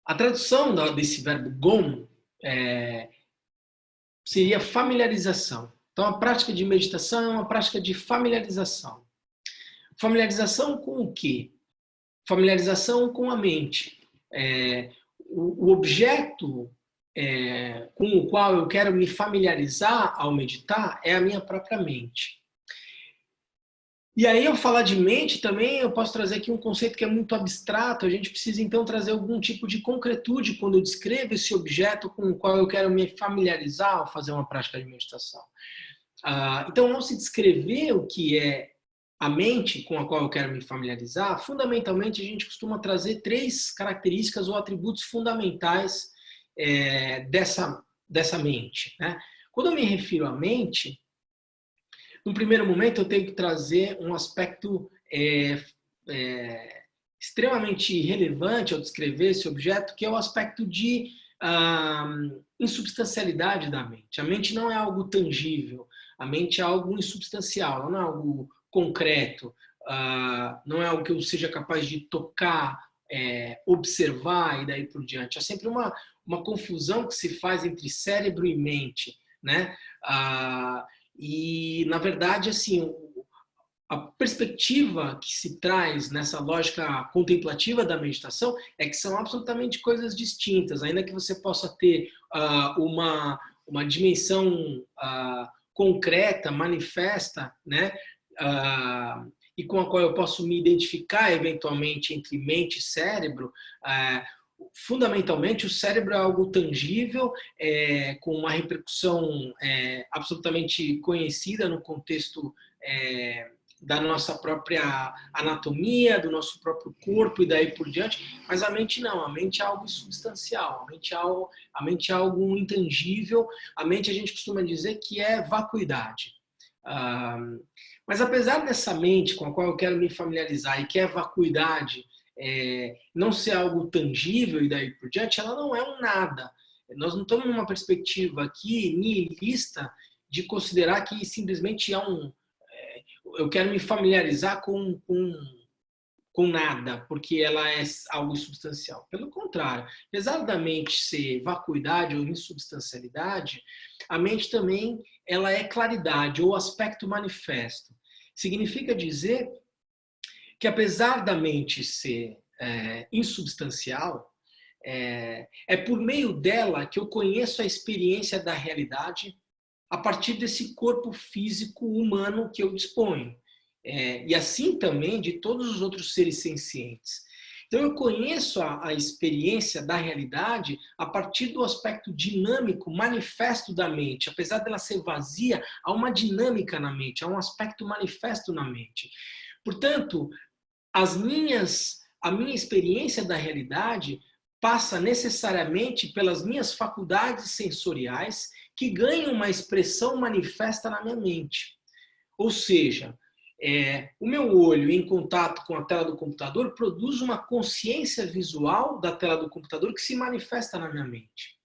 A tradução desse verbo gon seria familiarização. Então, a prática de meditação é uma prática de familiarização. Familiarização com o quê? Familiarização com a mente. O objeto com o qual eu quero me familiarizar ao meditar é a minha própria mente. E aí, ao falar de mente também, eu posso trazer aqui um conceito que é muito abstrato. A gente precisa, então, trazer algum tipo de concretude quando eu descrevo esse objeto com o qual eu quero me familiarizar ao fazer uma prática de meditação. Então, ao se descrever o que é a mente com a qual eu quero me familiarizar, fundamentalmente, a gente costuma trazer 3 características ou atributos fundamentais dessa mente, né? Quando eu me refiro à mente, no primeiro momento, eu tenho que trazer um aspecto extremamente relevante ao descrever esse objeto, que é o aspecto de insubstancialidade da mente. A mente não é algo tangível, a mente é algo insubstancial, ela não é algo concreto, não é algo que eu seja capaz de tocar, observar e daí por diante. É sempre uma confusão que se faz entre cérebro e mente, né? E, na verdade, assim, a perspectiva que se traz nessa lógica contemplativa da meditação é que são absolutamente coisas distintas, ainda que você possa ter uma dimensão concreta, manifesta, né? E com a qual eu posso me identificar eventualmente entre mente e cérebro. Fundamentalmente, o cérebro é algo tangível, com uma repercussão absolutamente conhecida no contexto da nossa própria anatomia, do nosso próprio corpo e daí por diante, mas a mente não, a mente é algo insubstancial, a mente é algo intangível, a mente a gente costuma dizer que é vacuidade. Mas apesar dessa mente com a qual eu quero me familiarizar e que é vacuidade, não ser algo tangível e daí por diante, ela não é um nada. Nós não estamos numa perspectiva aqui nihilista de considerar que simplesmente eu quero me familiarizar com nada, porque ela é algo insubstancial. Pelo contrário, apesar da mente ser vacuidade ou insubstancialidade, a mente também ela é claridade ou aspecto manifesto. Significa dizer que apesar da mente ser insubstancial, é por meio dela que eu conheço a experiência da realidade a partir desse corpo físico humano que eu disponho. E assim também de todos os outros seres sencientes. Então eu conheço a experiência da realidade a partir do aspecto dinâmico, manifesto da mente. Apesar dela ser vazia, há uma dinâmica na mente, há um aspecto manifesto na mente. Portanto, a minha experiência da realidade passa necessariamente pelas minhas faculdades sensoriais que ganham uma expressão manifesta na minha mente. Ou seja, o meu olho em contato com a tela do computador produz uma consciência visual da tela do computador que se manifesta na minha mente.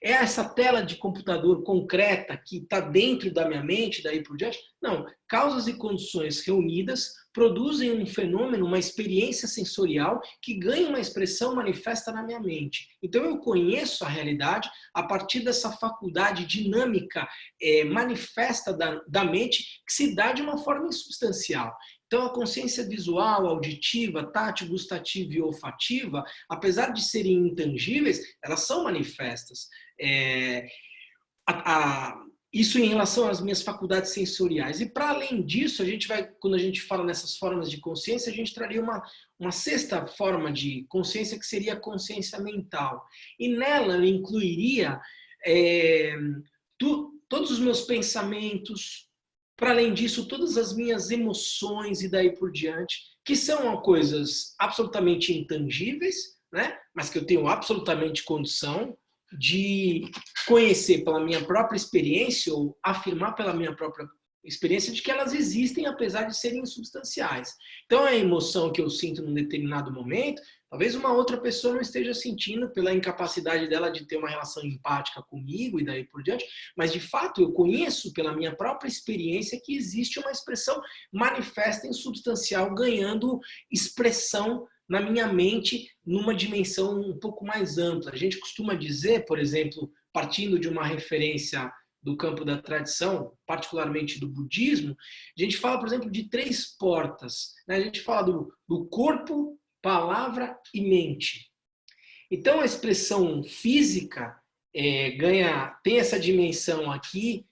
É essa tela de computador concreta que está dentro da minha mente, daí por diante? Não. Causas e condições reunidas produzem um fenômeno, uma experiência sensorial que ganha uma expressão manifesta na minha mente. Então eu conheço a realidade a partir dessa faculdade dinâmica manifesta da mente que se dá de uma forma insubstancial. Então, a consciência visual, auditiva, tátil, gustativa e olfativa, apesar de serem intangíveis, elas são manifestas. Isso em relação às minhas faculdades sensoriais. E, para além disso, quando a gente fala nessas formas de consciência, a gente traria uma sexta forma de consciência, que seria a consciência mental. E nela eu incluiria todos os meus pensamentos, para além disso, todas as minhas emoções e daí por diante, que são coisas absolutamente intangíveis, né? Mas que eu tenho absolutamente condição de conhecer pela minha própria experiência ou afirmar pela minha própria experiência de que elas existem apesar de serem insubstanciais. Então, a emoção que eu sinto num determinado momento, talvez uma outra pessoa não esteja sentindo pela incapacidade dela de ter uma relação empática comigo e daí por diante, mas de fato eu conheço pela minha própria experiência que existe uma expressão manifesta insubstancial ganhando expressão na minha mente numa dimensão um pouco mais ampla. A gente costuma dizer, por exemplo, partindo de uma referência do campo da tradição, particularmente do budismo, a gente fala, por exemplo, de 3 portas. Né? A gente fala do corpo, palavra e mente. Então, a expressão física tem essa dimensão aqui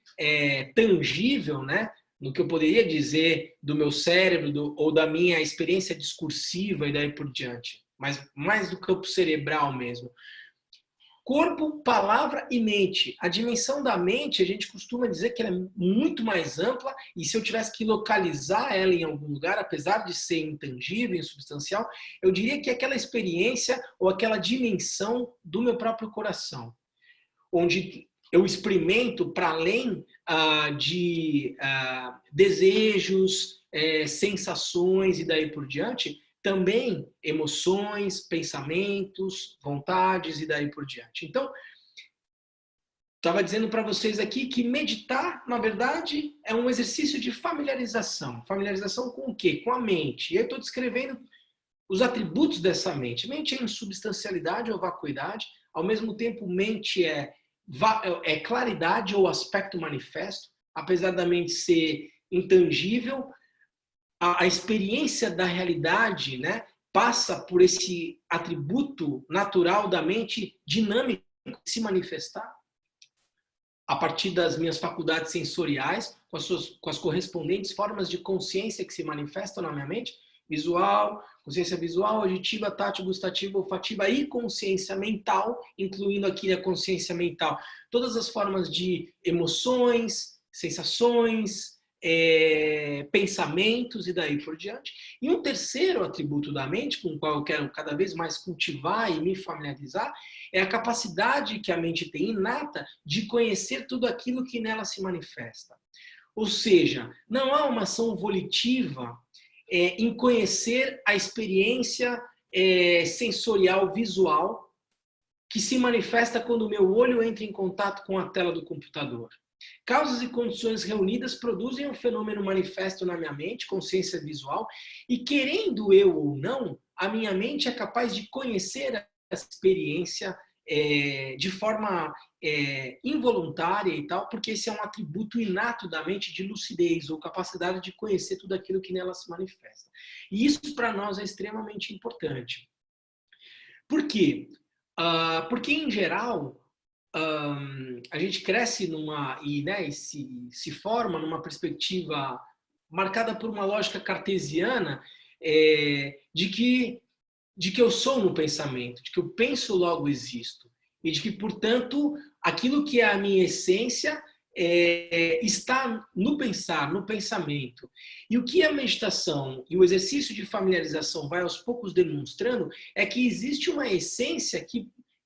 tangível, né? No que eu poderia dizer do meu cérebro ou da minha experiência discursiva e daí por diante, mas mais do campo cerebral mesmo. Corpo, palavra e mente. A dimensão da mente, a gente costuma dizer que ela é muito mais ampla, e se eu tivesse que localizar ela em algum lugar, apesar de ser intangível, insubstancial, eu diria que é aquela experiência ou aquela dimensão do meu próprio coração, onde eu experimento para além de desejos, sensações e daí por diante, também emoções, pensamentos, vontades e daí por diante. Então, estava dizendo para vocês aqui que meditar, na verdade, é um exercício de familiarização. Familiarização com o quê? Com a mente. E aí eu estou descrevendo os atributos dessa mente. Mente é insubstancialidade ou vacuidade, ao mesmo tempo mente é claridade ou aspecto manifesto, apesar da mente ser intangível, a experiência da realidade, né, passa por esse atributo natural da mente dinâmico de se manifestar a partir das minhas faculdades sensoriais, com as correspondentes formas de consciência que se manifestam na minha mente, visual, consciência visual, auditiva, tátil, gustativa, olfativa e consciência mental, incluindo aqui a consciência mental, todas as formas de emoções, sensações, pensamentos e daí por diante. E um terceiro atributo da mente, com o qual eu quero cada vez mais cultivar e me familiarizar, é a capacidade que a mente tem inata de conhecer tudo aquilo que nela se manifesta. Ou seja, não há uma ação volitiva em conhecer a experiência sensorial visual que se manifesta quando o meu olho entra em contato com a tela do computador. Causas e condições reunidas produzem um fenômeno manifesto na minha mente, consciência visual, e querendo eu ou não, a minha mente é capaz de conhecer essa experiência de forma involuntária e tal, porque esse é um atributo inato da mente de lucidez ou capacidade de conhecer tudo aquilo que nela se manifesta. E isso para nós é extremamente importante. Por quê? Porque, em geral, a gente cresce e se forma numa perspectiva marcada por uma lógica cartesiana de que eu sou no pensamento, de que eu penso, logo existo. E de que, portanto, aquilo que é a minha essência está no pensar, no pensamento. E o que a meditação e o exercício de familiarização vai aos poucos demonstrando é que existe uma essência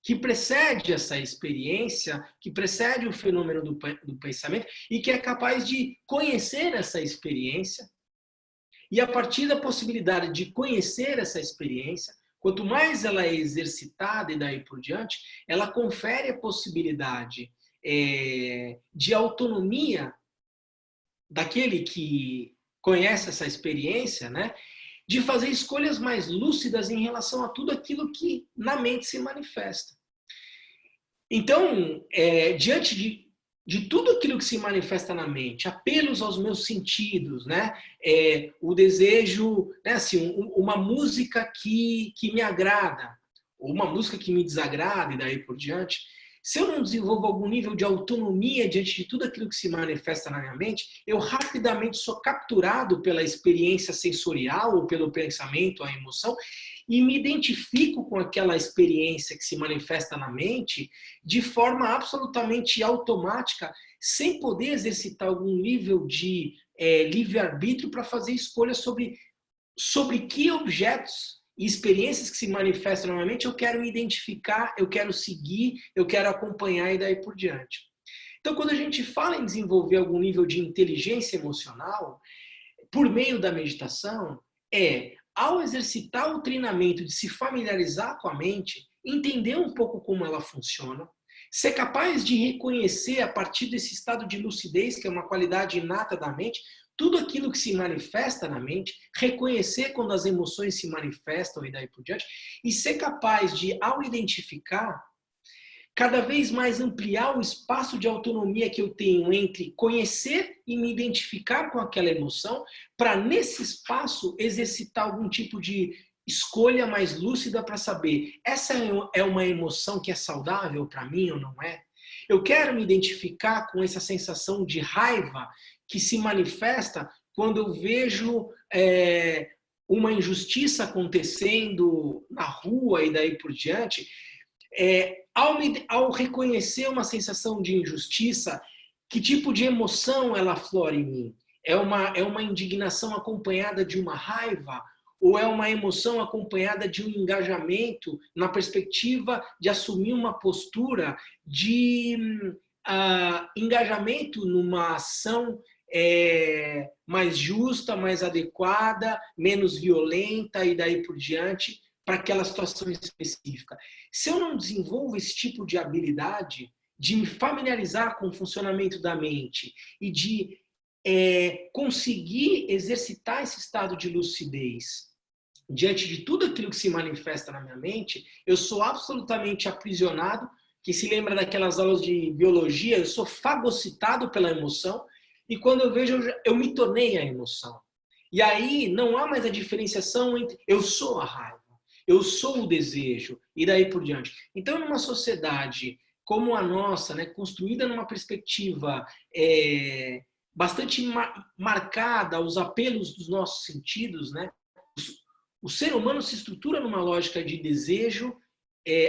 que precede essa experiência, que precede o fenômeno do pensamento e que é capaz de conhecer essa experiência. E a partir da possibilidade de conhecer essa experiência, quanto mais ela é exercitada e daí por diante, ela confere a possibilidade de autonomia daquele que conhece essa experiência, né, de fazer escolhas mais lúcidas em relação a tudo aquilo que na mente se manifesta. Então, diante de tudo aquilo que se manifesta na mente, apelos aos meus sentidos, né? O desejo, né? Assim, uma música que me agrada, ou uma música que me desagrada e daí por diante. Se eu não desenvolvo algum nível de autonomia diante de tudo aquilo que se manifesta na minha mente, eu rapidamente sou capturado pela experiência sensorial ou pelo pensamento, a emoção, e me identifico com aquela experiência que se manifesta na mente de forma absolutamente automática, sem poder exercitar algum nível de livre-arbítrio para fazer escolhas sobre que objetos e experiências que se manifestam na minha mente eu quero me identificar, eu quero seguir, eu quero acompanhar e daí por diante. Então, quando a gente fala em desenvolver algum nível de inteligência emocional, por meio da meditação, ao exercitar o treinamento de se familiarizar com a mente, entender um pouco como ela funciona, ser capaz de reconhecer a partir desse estado de lucidez, que é uma qualidade inata da mente, tudo aquilo que se manifesta na mente, reconhecer quando as emoções se manifestam e daí por diante, e ser capaz de, ao identificar, cada vez mais ampliar o espaço de autonomia que eu tenho entre conhecer e me identificar com aquela emoção, para nesse espaço exercitar algum tipo de escolha mais lúcida para saber, essa é uma emoção que é saudável para mim ou não é? Eu quero me identificar com essa sensação de raiva que se manifesta quando eu vejo uma injustiça acontecendo na rua e daí por diante. Ao reconhecer uma sensação de injustiça, que tipo de emoção ela aflora em mim? É uma indignação acompanhada de uma raiva? Ou é uma emoção acompanhada de um engajamento na perspectiva de assumir uma postura de engajamento numa ação mais justa, mais adequada, menos violenta e daí por diante, para aquela situação específica. Se eu não desenvolvo esse tipo de habilidade de me familiarizar com o funcionamento da mente e de conseguir exercitar esse estado de lucidez diante de tudo aquilo que se manifesta na minha mente, eu sou absolutamente aprisionado, que se lembra daquelas aulas de biologia, eu sou fagocitado pela emoção, e quando eu vejo, eu me tornei a emoção. E aí não há mais a diferenciação entre eu sou a raiva, eu sou o desejo, e daí por diante. Então, numa sociedade como a nossa, né, construída numa perspectiva bastante marcada aos apelos dos nossos sentidos, né, o ser humano se estrutura numa lógica de desejo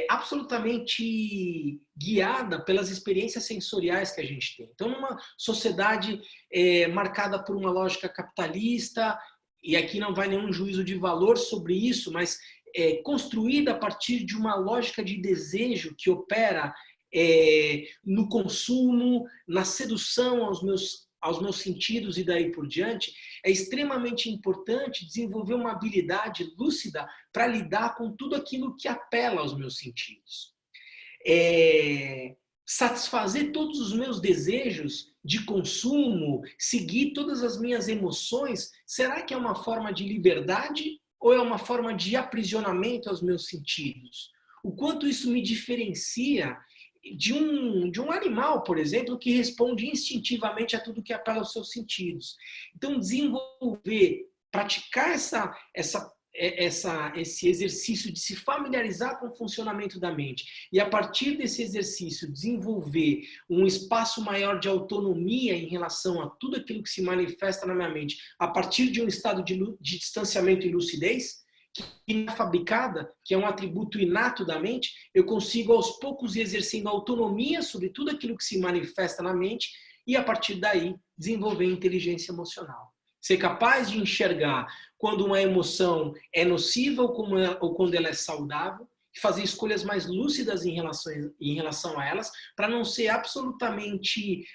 absolutamente guiada pelas experiências sensoriais que a gente tem. Então, numa sociedade marcada por uma lógica capitalista, e aqui não vai nenhum juízo de valor sobre isso, mas construída a partir de uma lógica de desejo que opera no consumo, na sedução aos meus sentidos e daí por diante, é extremamente importante desenvolver uma habilidade lúcida para lidar com tudo aquilo que apela aos meus sentidos. Satisfazer todos os meus desejos de consumo, seguir todas as minhas emoções, será que é uma forma de liberdade ou é uma forma de aprisionamento aos meus sentidos? O quanto isso me diferencia de um animal, por exemplo, que responde instintivamente a tudo que apela aos seus sentidos. Então, desenvolver, praticar esse exercício de se familiarizar com o funcionamento da mente e, a partir desse exercício, desenvolver um espaço maior de autonomia em relação a tudo aquilo que se manifesta na minha mente, a partir de um estado de distanciamento e lucidez, que é fabricada, que é um atributo inato da mente, eu consigo aos poucos ir exercendo autonomia sobre tudo aquilo que se manifesta na mente e, a partir daí, desenvolver inteligência emocional. Ser capaz de enxergar quando uma emoção é nociva ou quando ela é saudável, fazer escolhas mais lúcidas em relação a elas, para não ser absolutamente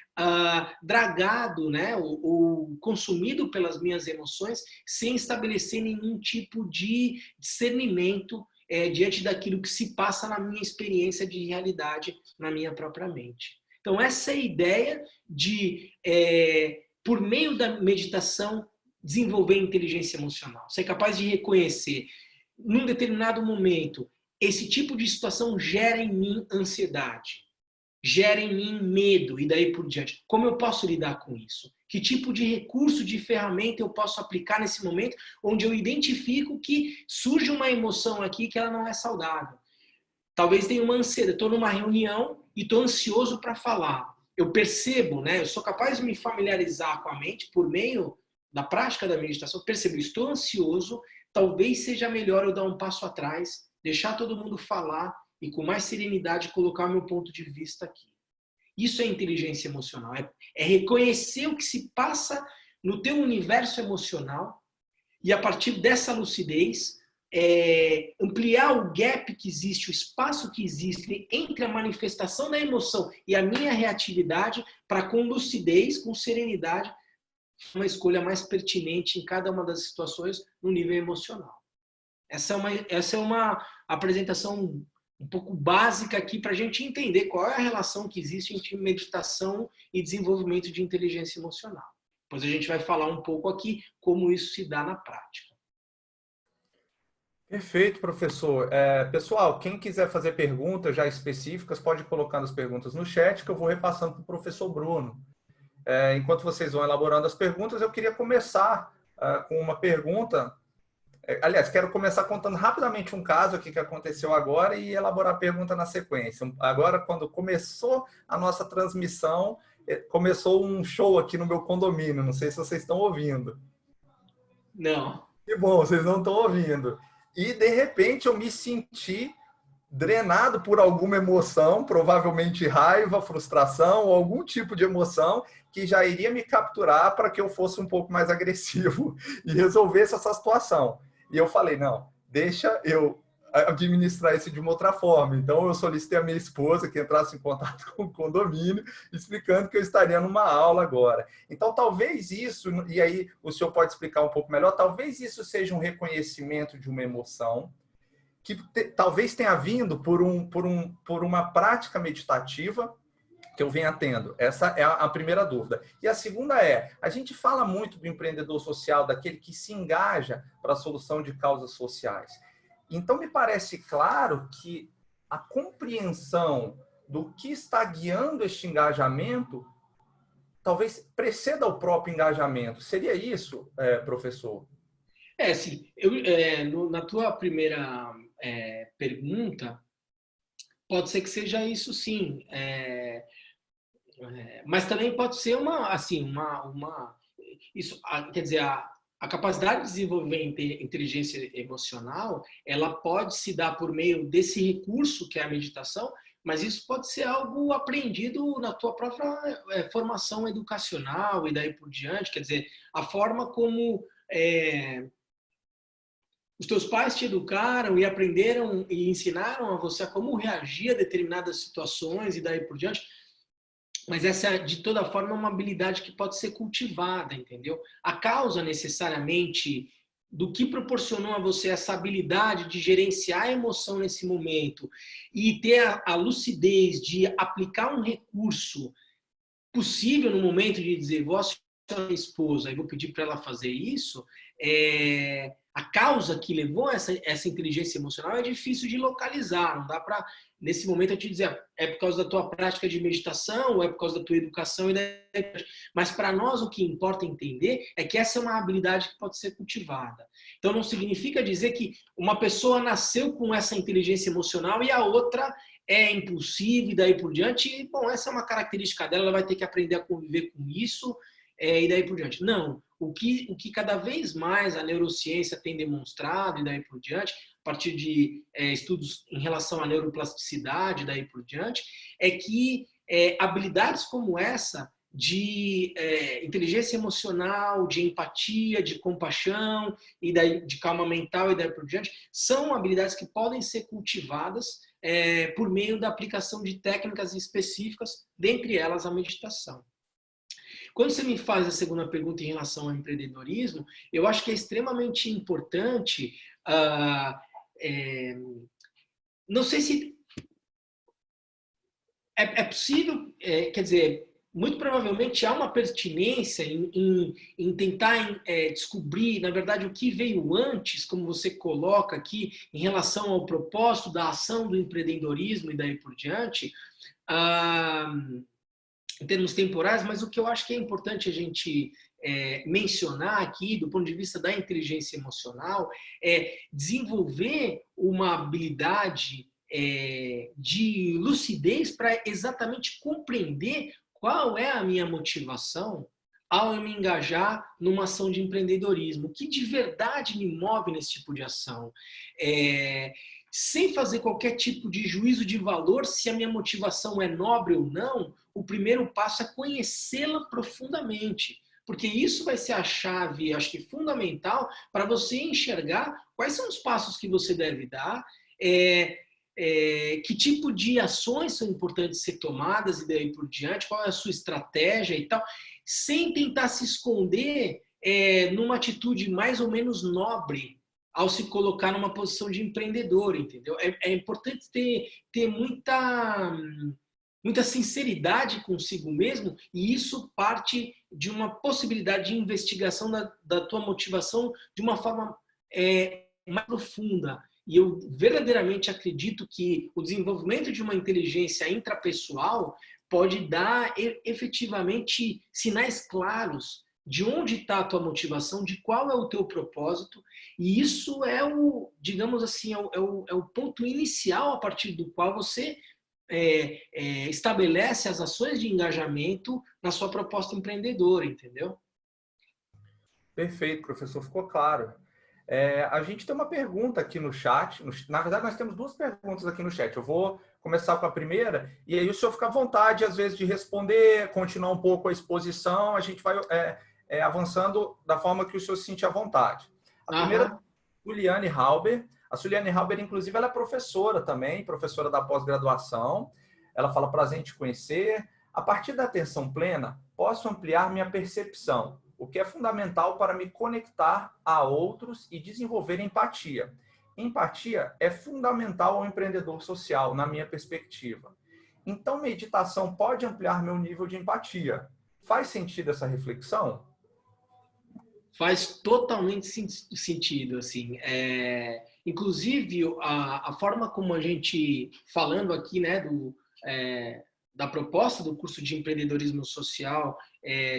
dragado, né, ou consumido pelas minhas emoções, sem estabelecer nenhum tipo de discernimento diante daquilo que se passa na minha experiência de realidade, na minha própria mente. Então, essa é a ideia de, por meio da meditação, desenvolver inteligência emocional. Ser capaz de reconhecer, num determinado momento, esse tipo de situação gera em mim ansiedade, gera em mim medo e daí por diante. Como eu posso lidar com isso? Que tipo de recurso, de ferramenta eu posso aplicar nesse momento onde eu identifico que surge uma emoção aqui que ela não é saudável? Talvez tenha uma ansiedade, estou numa reunião e estou ansioso para falar. Eu percebo, né? Eu sou capaz de me familiarizar com a mente por meio da prática da meditação. Percebo, estou ansioso, talvez seja melhor eu dar um passo atrás, deixar todo mundo falar e com mais serenidade colocar meu ponto de vista aqui. Isso é inteligência emocional, é reconhecer o que se passa no teu universo emocional e, a partir dessa lucidez, ampliar o gap que existe, o espaço que existe entre a manifestação da emoção e a minha reatividade, para, com lucidez, com serenidade, uma escolha mais pertinente em cada uma das situações no nível emocional. Essa é uma apresentação um pouco básica aqui para a gente entender qual é a relação que existe entre meditação e desenvolvimento de inteligência emocional. Depois a gente vai falar um pouco aqui como isso se dá na prática. Perfeito, professor. Pessoal, quem quiser fazer perguntas já específicas, pode ir colocando as perguntas no chat, que eu vou repassando para o professor Bruno. Enquanto vocês vão elaborando as perguntas, eu queria começar com uma pergunta. Aliás, quero começar contando rapidamente um caso aqui que aconteceu agora e elaborar a pergunta na sequência. Agora, quando começou a nossa transmissão, começou um show aqui no meu condomínio. Não sei se vocês estão ouvindo. Não. Que bom, vocês não estão ouvindo. E, de repente, eu me senti drenado por alguma emoção, provavelmente raiva, frustração ou algum tipo de emoção que já iria me capturar para que eu fosse um pouco mais agressivo e resolvesse essa situação. E eu falei, não, deixa eu administrar isso de uma outra forma. Então, eu solicitei a minha esposa que entrasse em contato com o condomínio, explicando que eu estaria numa aula agora. Então, talvez isso, e aí o senhor pode explicar um pouco melhor, talvez isso seja um reconhecimento de uma emoção, que talvez tenha vindo por uma prática meditativa que eu venha tendo. Essa é a primeira dúvida. E a segunda a gente fala muito do empreendedor social, daquele que se engaja para a solução de causas sociais. Então, me parece claro que a compreensão do que está guiando este engajamento talvez preceda o próprio engajamento. Seria isso, professor? Sim. Na tua primeira pergunta, pode ser que seja isso, sim. Mas também pode ser isso, quer dizer, a capacidade de desenvolver inteligência emocional, ela pode se dar por meio desse recurso que é a meditação, mas isso pode ser algo aprendido na tua própria formação educacional e daí por diante, quer dizer, a forma como os teus pais te educaram e aprenderam e ensinaram a você a como reagir a determinadas situações e daí por diante. Mas essa, de toda forma, é uma habilidade que pode ser cultivada, entendeu? A causa, necessariamente, do que proporcionou a você essa habilidade de gerenciar a emoção nesse momento e ter a lucidez de aplicar um recurso possível no momento de dizer, vou assistir a minha esposa e vou pedir para ela fazer isso, a causa que levou essa inteligência emocional é difícil de localizar. Não dá para, nesse momento, eu te dizer, é por causa da tua prática de meditação ou é por causa da tua educação. Mas para nós o que importa entender é que essa é uma habilidade que pode ser cultivada. Então não significa dizer que uma pessoa nasceu com essa inteligência emocional e a outra é impulsiva e daí por diante. E, bom, essa é uma característica dela, ela vai ter que aprender a conviver com isso e daí por diante. Não. O que cada vez mais a neurociência tem demonstrado, e daí por diante, a partir de estudos em relação à neuroplasticidade, e daí por diante, é que habilidades como essa de inteligência emocional, de empatia, de compaixão, e daí de calma mental, e daí por diante, são habilidades que podem ser cultivadas por meio da aplicação de técnicas específicas, dentre elas a meditação. Quando você me faz a segunda pergunta em relação ao empreendedorismo, eu acho que é extremamente importante. Não sei se é possível, quer dizer, muito provavelmente há uma pertinência em tentar descobrir, na verdade, o que veio antes, como você coloca aqui, em relação ao propósito da ação do empreendedorismo e daí por diante. Em termos temporais, mas o que eu acho que é importante a gente mencionar aqui, do ponto de vista da inteligência emocional, é desenvolver uma habilidade de lucidez para exatamente compreender qual é a minha motivação ao eu me engajar numa ação de empreendedorismo. O que de verdade me move nesse tipo de ação? Sem fazer qualquer tipo de juízo de valor se a minha motivação é nobre ou não, o primeiro passo é conhecê-la profundamente. Porque isso vai ser a chave, acho que fundamental, para você enxergar quais são os passos que você deve dar, que tipo de ações são importantes ser tomadas e daí por diante, qual é a sua estratégia e tal, sem tentar se esconder numa atitude mais ou menos nobre ao se colocar numa posição de empreendedor, entendeu? É importante ter muita sinceridade consigo mesmo, e isso parte de uma possibilidade de investigação da tua motivação de uma forma mais profunda. E eu verdadeiramente acredito que o desenvolvimento de uma inteligência intrapessoal pode dar efetivamente sinais claros de onde está a tua motivação, de qual é o teu propósito, e isso é o, digamos assim, é o ponto inicial a partir do qual você estabelece as ações de engajamento na sua proposta empreendedora, entendeu? Perfeito, professor, ficou claro. A gente tem uma pergunta aqui no chat. Na verdade, nós temos duas perguntas aqui no chat. Eu vou começar com a primeira, e aí o senhor fica à vontade, às vezes, de responder, continuar um pouco a exposição. A gente vai avançando da forma que o senhor se sentir à vontade. A primeira, Suliane Halber. A Suliane Halber, inclusive, ela é professora também, professora da pós-graduação. Ela fala: prazer em te conhecer. A partir da atenção plena, posso ampliar minha percepção, o que é fundamental para me conectar a outros e desenvolver empatia. Empatia é fundamental ao empreendedor social, na minha perspectiva. Então, meditação pode ampliar meu nível de empatia. Faz sentido essa reflexão? Faz totalmente sentido, assim. Inclusive, a forma como a gente, falando aqui, né, da proposta do curso de empreendedorismo social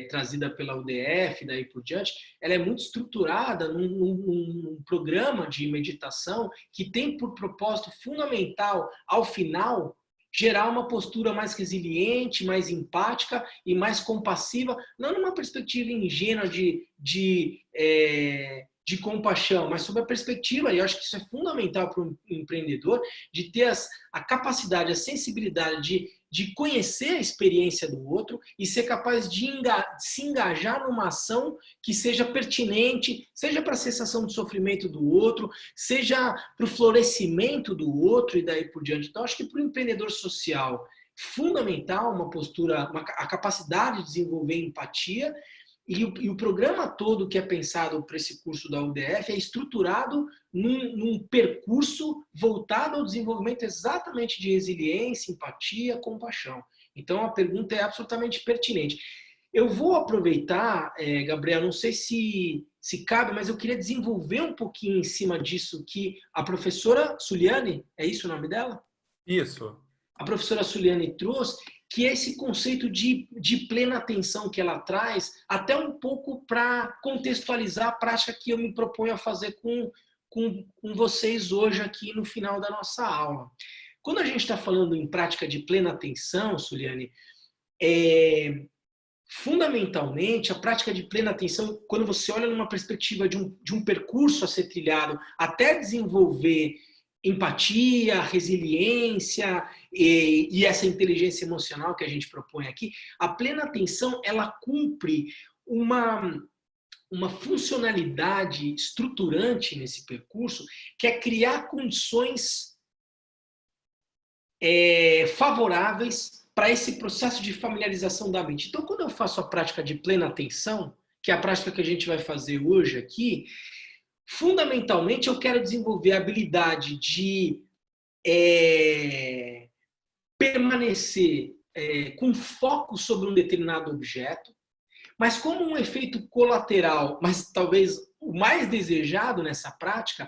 trazida pela UDF, daí por diante, ela é muito estruturada num programa de meditação que tem por propósito fundamental, ao final, gerar uma postura mais resiliente, mais empática e mais compassiva, não numa perspectiva ingênua de compaixão, mas sob a perspectiva, e eu acho que isso é fundamental para um empreendedor, de ter a capacidade, a sensibilidade de conhecer a experiência do outro e ser capaz de se engajar numa ação que seja pertinente, seja para a cessação do sofrimento do outro, seja para o florescimento do outro e daí por diante. Então, acho que para o empreendedor social, fundamental uma postura, a capacidade de desenvolver empatia. E o programa todo que é pensado para esse curso da UDF é estruturado num percurso voltado ao desenvolvimento exatamente de resiliência, empatia, compaixão. Então, a pergunta é absolutamente pertinente. Eu vou aproveitar, Gabriel, não sei se cabe, mas eu queria desenvolver um pouquinho em cima disso que a professora Suliane, é isso o nome dela? Isso. A professora Suliane trouxe, que é esse conceito de plena atenção que ela traz, até um pouco para contextualizar a prática que eu me proponho a fazer com vocês hoje aqui no final da nossa aula. Quando a gente está falando em prática de plena atenção, Suliane, fundamentalmente, a prática de plena atenção, quando você olha numa perspectiva de um percurso a ser trilhado até desenvolver empatia, resiliência e essa inteligência emocional que a gente propõe aqui, a plena atenção, ela cumpre uma funcionalidade estruturante nesse percurso, que é criar condições favoráveis para esse processo de familiarização da mente. Então, quando eu faço a prática de plena atenção, que é a prática que a gente vai fazer hoje aqui, fundamentalmente, eu quero desenvolver a habilidade de permanecer com foco sobre um determinado objeto, mas como um efeito colateral, mas talvez o mais desejado nessa prática,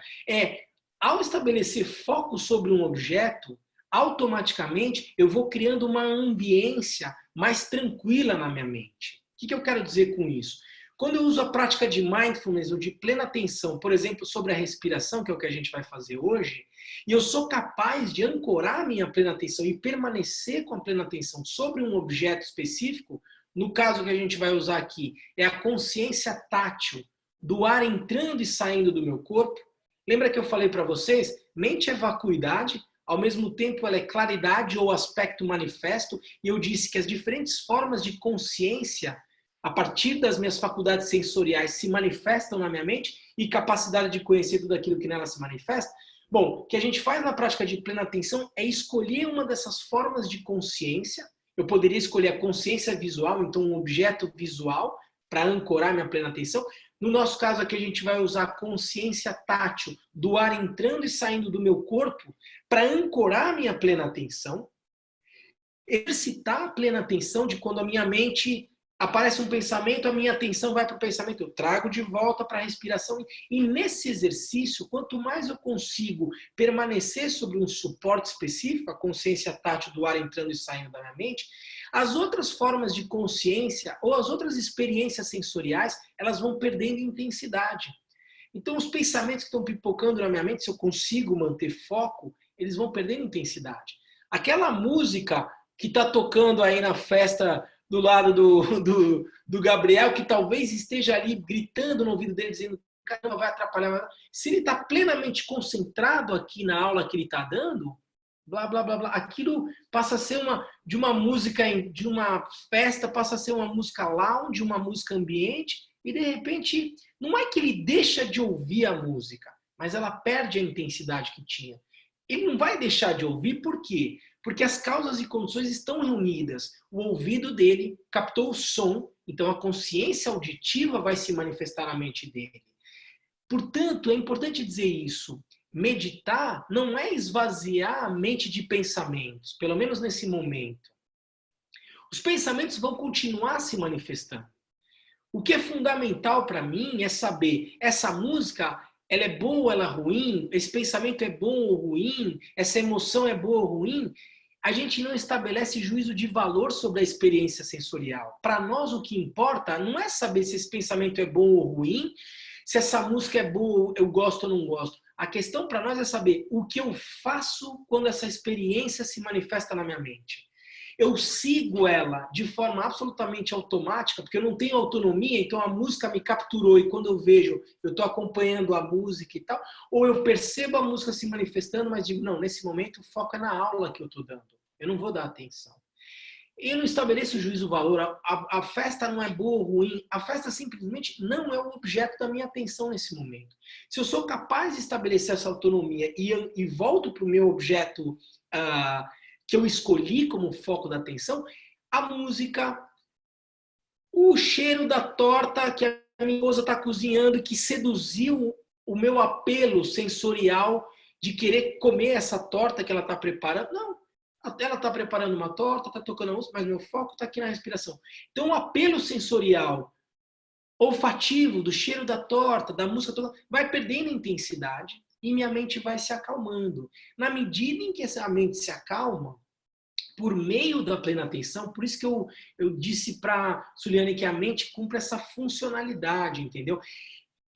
ao estabelecer foco sobre um objeto, automaticamente eu vou criando uma ambiência mais tranquila na minha mente. O que eu quero dizer com isso? Quando eu uso a prática de mindfulness ou de plena atenção, por exemplo, sobre a respiração, que é o que a gente vai fazer hoje, e eu sou capaz de ancorar minha plena atenção e permanecer com a plena atenção sobre um objeto específico, no caso que a gente vai usar aqui, é a consciência tátil do ar entrando e saindo do meu corpo. Lembra que eu falei para vocês? Mente é vacuidade, ao mesmo tempo ela é claridade ou aspecto manifesto, e eu disse que as diferentes formas de consciência a partir das minhas faculdades sensoriais se manifestam na minha mente e capacidade de conhecer tudo aquilo que nela se manifesta. Bom, o que a gente faz na prática de plena atenção é escolher uma dessas formas de consciência. Eu poderia escolher a consciência visual, então um objeto visual, para ancorar minha plena atenção. No nosso caso aqui, a gente vai usar a consciência tátil do ar entrando e saindo do meu corpo para ancorar minha plena atenção. Exercitar a plena atenção de quando a minha mente aparece um pensamento, a minha atenção vai para o pensamento, eu trago de volta para a respiração. E nesse exercício, quanto mais eu consigo permanecer sobre um suporte específico, a consciência tátil do ar entrando e saindo da minha mente, as outras formas de consciência ou as outras experiências sensoriais, elas vão perdendo intensidade. Então, os pensamentos que estão pipocando na minha mente, se eu consigo manter foco, eles vão perdendo intensidade. Aquela música que está tocando aí na festa do lado do Gabriel, que talvez esteja ali gritando no ouvido dele, dizendo, caramba, vai atrapalhar. Se ele está plenamente concentrado aqui na aula que ele está dando, blá, blá, blá, blá, aquilo passa a ser de uma música, de uma festa, passa a ser uma música lounge, uma música ambiente, e de repente, não é que ele deixa de ouvir a música, mas ela perde a intensidade que tinha. Ele não vai deixar de ouvir, por quê? Porque as causas e condições estão reunidas. O ouvido dele captou o som, então a consciência auditiva vai se manifestar na mente dele. Portanto, é importante dizer isso. Meditar não é esvaziar a mente de pensamentos, pelo menos nesse momento. Os pensamentos vão continuar se manifestando. O que é fundamental para mim é saber, essa música, ela é boa ou ela é ruim? Esse pensamento é bom ou ruim? Essa emoção é boa ou ruim? A gente não estabelece juízo de valor sobre a experiência sensorial. Para nós, o que importa não é saber se esse pensamento é bom ou ruim, se essa música é boa, eu gosto ou não gosto. A questão para nós é saber o que eu faço quando essa experiência se manifesta na minha mente. Eu sigo ela de forma absolutamente automática, porque eu não tenho autonomia, então a música me capturou e quando eu vejo, eu estou acompanhando a música e tal, ou eu percebo a música se manifestando, mas digo, não, nesse momento foca na aula que eu estou dando, eu não vou dar atenção. Eu não estabeleço juízo-valor, a festa não é boa ou ruim, a festa simplesmente não é o objeto da minha atenção nesse momento. Se eu sou capaz de estabelecer essa autonomia e volto para o meu objeto que eu escolhi como foco da atenção, a música, o cheiro da torta que a minha esposa está cozinhando, que seduziu o meu apelo sensorial de querer comer essa torta que ela está preparando. Não, ela está preparando uma torta, está tocando a música, mas meu foco está aqui na respiração. Então, o apelo sensorial olfativo do cheiro da torta, da música toda, vai perdendo intensidade e minha mente vai se acalmando. Na medida em que essa mente se acalma, por meio da plena atenção, por isso que eu disse para Suliane que a mente cumpre essa funcionalidade, entendeu?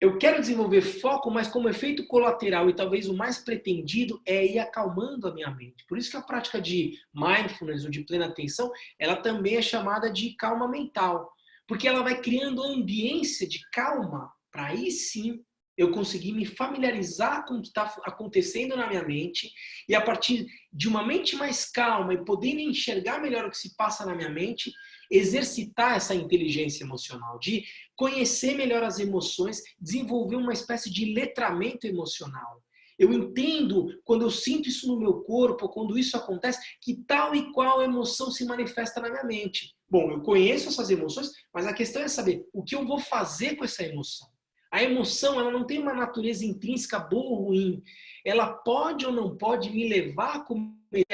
Eu quero desenvolver foco, mas como efeito colateral e talvez o mais pretendido é ir acalmando a minha mente. Por isso que a prática de mindfulness ou de plena atenção, ela também é chamada de calma mental, porque ela vai criando ambiência de calma para aí sim eu conseguir me familiarizar com o que está acontecendo na minha mente e a partir de uma mente mais calma e podendo enxergar melhor o que se passa na minha mente, exercitar essa inteligência emocional, de conhecer melhor as emoções, desenvolver uma espécie de letramento emocional. Eu entendo, quando eu sinto isso no meu corpo, quando isso acontece, que tal e qual emoção se manifesta na minha mente. Bom, eu conheço essas emoções, mas a questão é saber o que eu vou fazer com essa emoção. A emoção, ela não tem uma natureza intrínseca boa ou ruim. Ela pode ou não pode me levar a cometer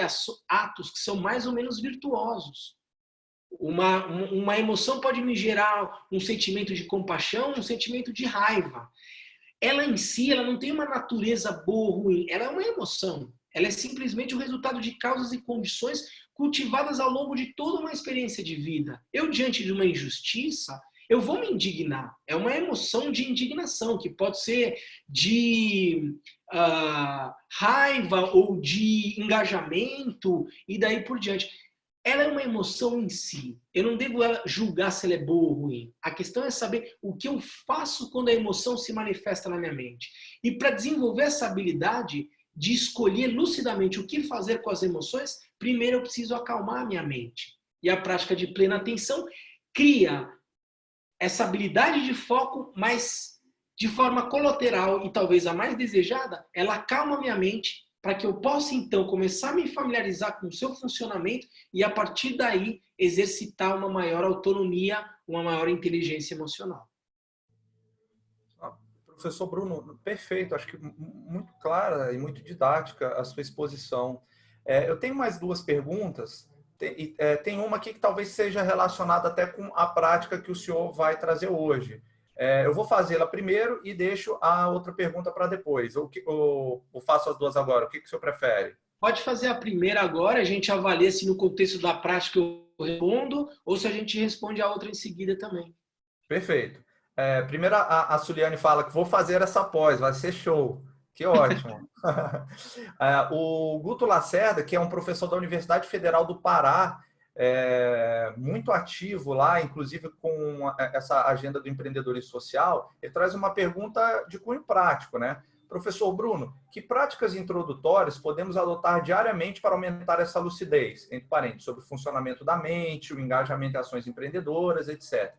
atos que são mais ou menos virtuosos. Uma emoção pode me gerar um sentimento de compaixão, um sentimento de raiva. Ela em si, ela não tem uma natureza boa ou ruim. Ela é uma emoção. Ela é simplesmente o resultado de causas e condições cultivadas ao longo de toda uma experiência de vida. Eu, diante de uma injustiça, eu vou me indignar. É uma emoção de indignação, que pode ser de raiva ou de engajamento e daí por diante. Ela é uma emoção em si. Eu não devo julgar se ela é boa ou ruim. A questão é saber o que eu faço quando a emoção se manifesta na minha mente. E para desenvolver essa habilidade de escolher lucidamente o que fazer com as emoções, primeiro eu preciso acalmar a minha mente. E a prática de plena atenção cria essa habilidade de foco, mas de forma colateral e talvez a mais desejada, ela acalma a minha mente para que eu possa, então, começar a me familiarizar com o seu funcionamento e, a partir daí, exercitar uma maior autonomia, uma maior inteligência emocional. Professor Bruno, perfeito. Acho que muito clara e muito didática a sua exposição. Eu tenho mais duas perguntas. tem uma aqui que talvez seja relacionada até com a prática que o senhor vai trazer hoje. Eu vou fazê-la primeiro e deixo a outra pergunta para depois. Ou faço as duas agora? O que o senhor prefere? Pode fazer a primeira agora, a gente avalia se no contexto da prática eu respondo ou se a gente responde a outra em seguida também. Perfeito. Primeiro a Suliane fala que vou fazer essa pós, vai ser show. Que ótimo. O Guto Lacerda, que é um professor da Universidade Federal do Pará, muito ativo lá, inclusive com essa agenda do empreendedorismo social, ele traz uma pergunta de cunho prático, né? Professor Bruno, que práticas introdutórias podemos adotar diariamente para aumentar essa lucidez, entre parênteses, sobre o funcionamento da mente, o engajamento em ações empreendedoras, etc.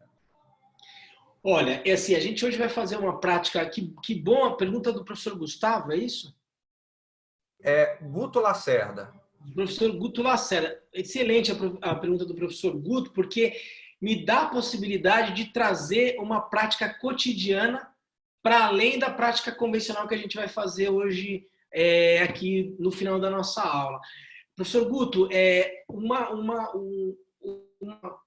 Olha, assim, a gente hoje vai fazer uma prática, que bom a pergunta do professor Gustavo, é isso? Guto Lacerda. Professor Guto Lacerda. Excelente a pergunta do professor Guto, porque me dá a possibilidade de trazer uma prática cotidiana para além da prática convencional que a gente vai fazer hoje aqui no final da nossa aula. Professor Guto, uma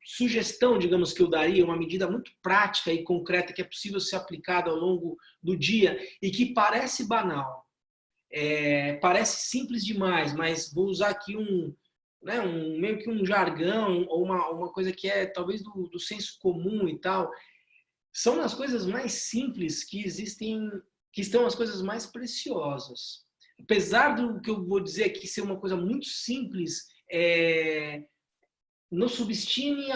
sugestão, digamos, que eu daria, uma medida muito prática e concreta que é possível ser aplicada ao longo do dia e que parece banal, parece simples demais, mas vou usar aqui meio que um jargão ou uma coisa que é talvez do senso comum e tal. São as coisas mais simples que existem, que estão as coisas mais preciosas. Apesar do que eu vou dizer aqui ser uma coisa muito simples, não subestime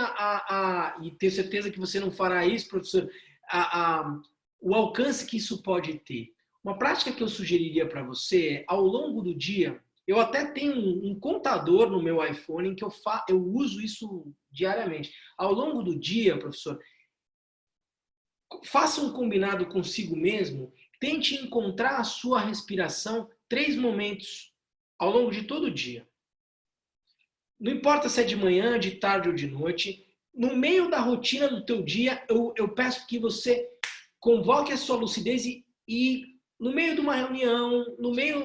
e tenho certeza que você não fará isso, professor, o alcance que isso pode ter. Uma prática que eu sugeriria para você, ao longo do dia, eu até tenho um contador no meu iPhone em que eu uso isso diariamente. Ao longo do dia, professor, faça um combinado consigo mesmo, tente encontrar a sua respiração 3 momentos ao longo de todo o dia. Não importa se é de manhã, de tarde ou de noite, no meio da rotina do teu dia, eu peço que você convoque a sua lucidez e no meio de uma reunião,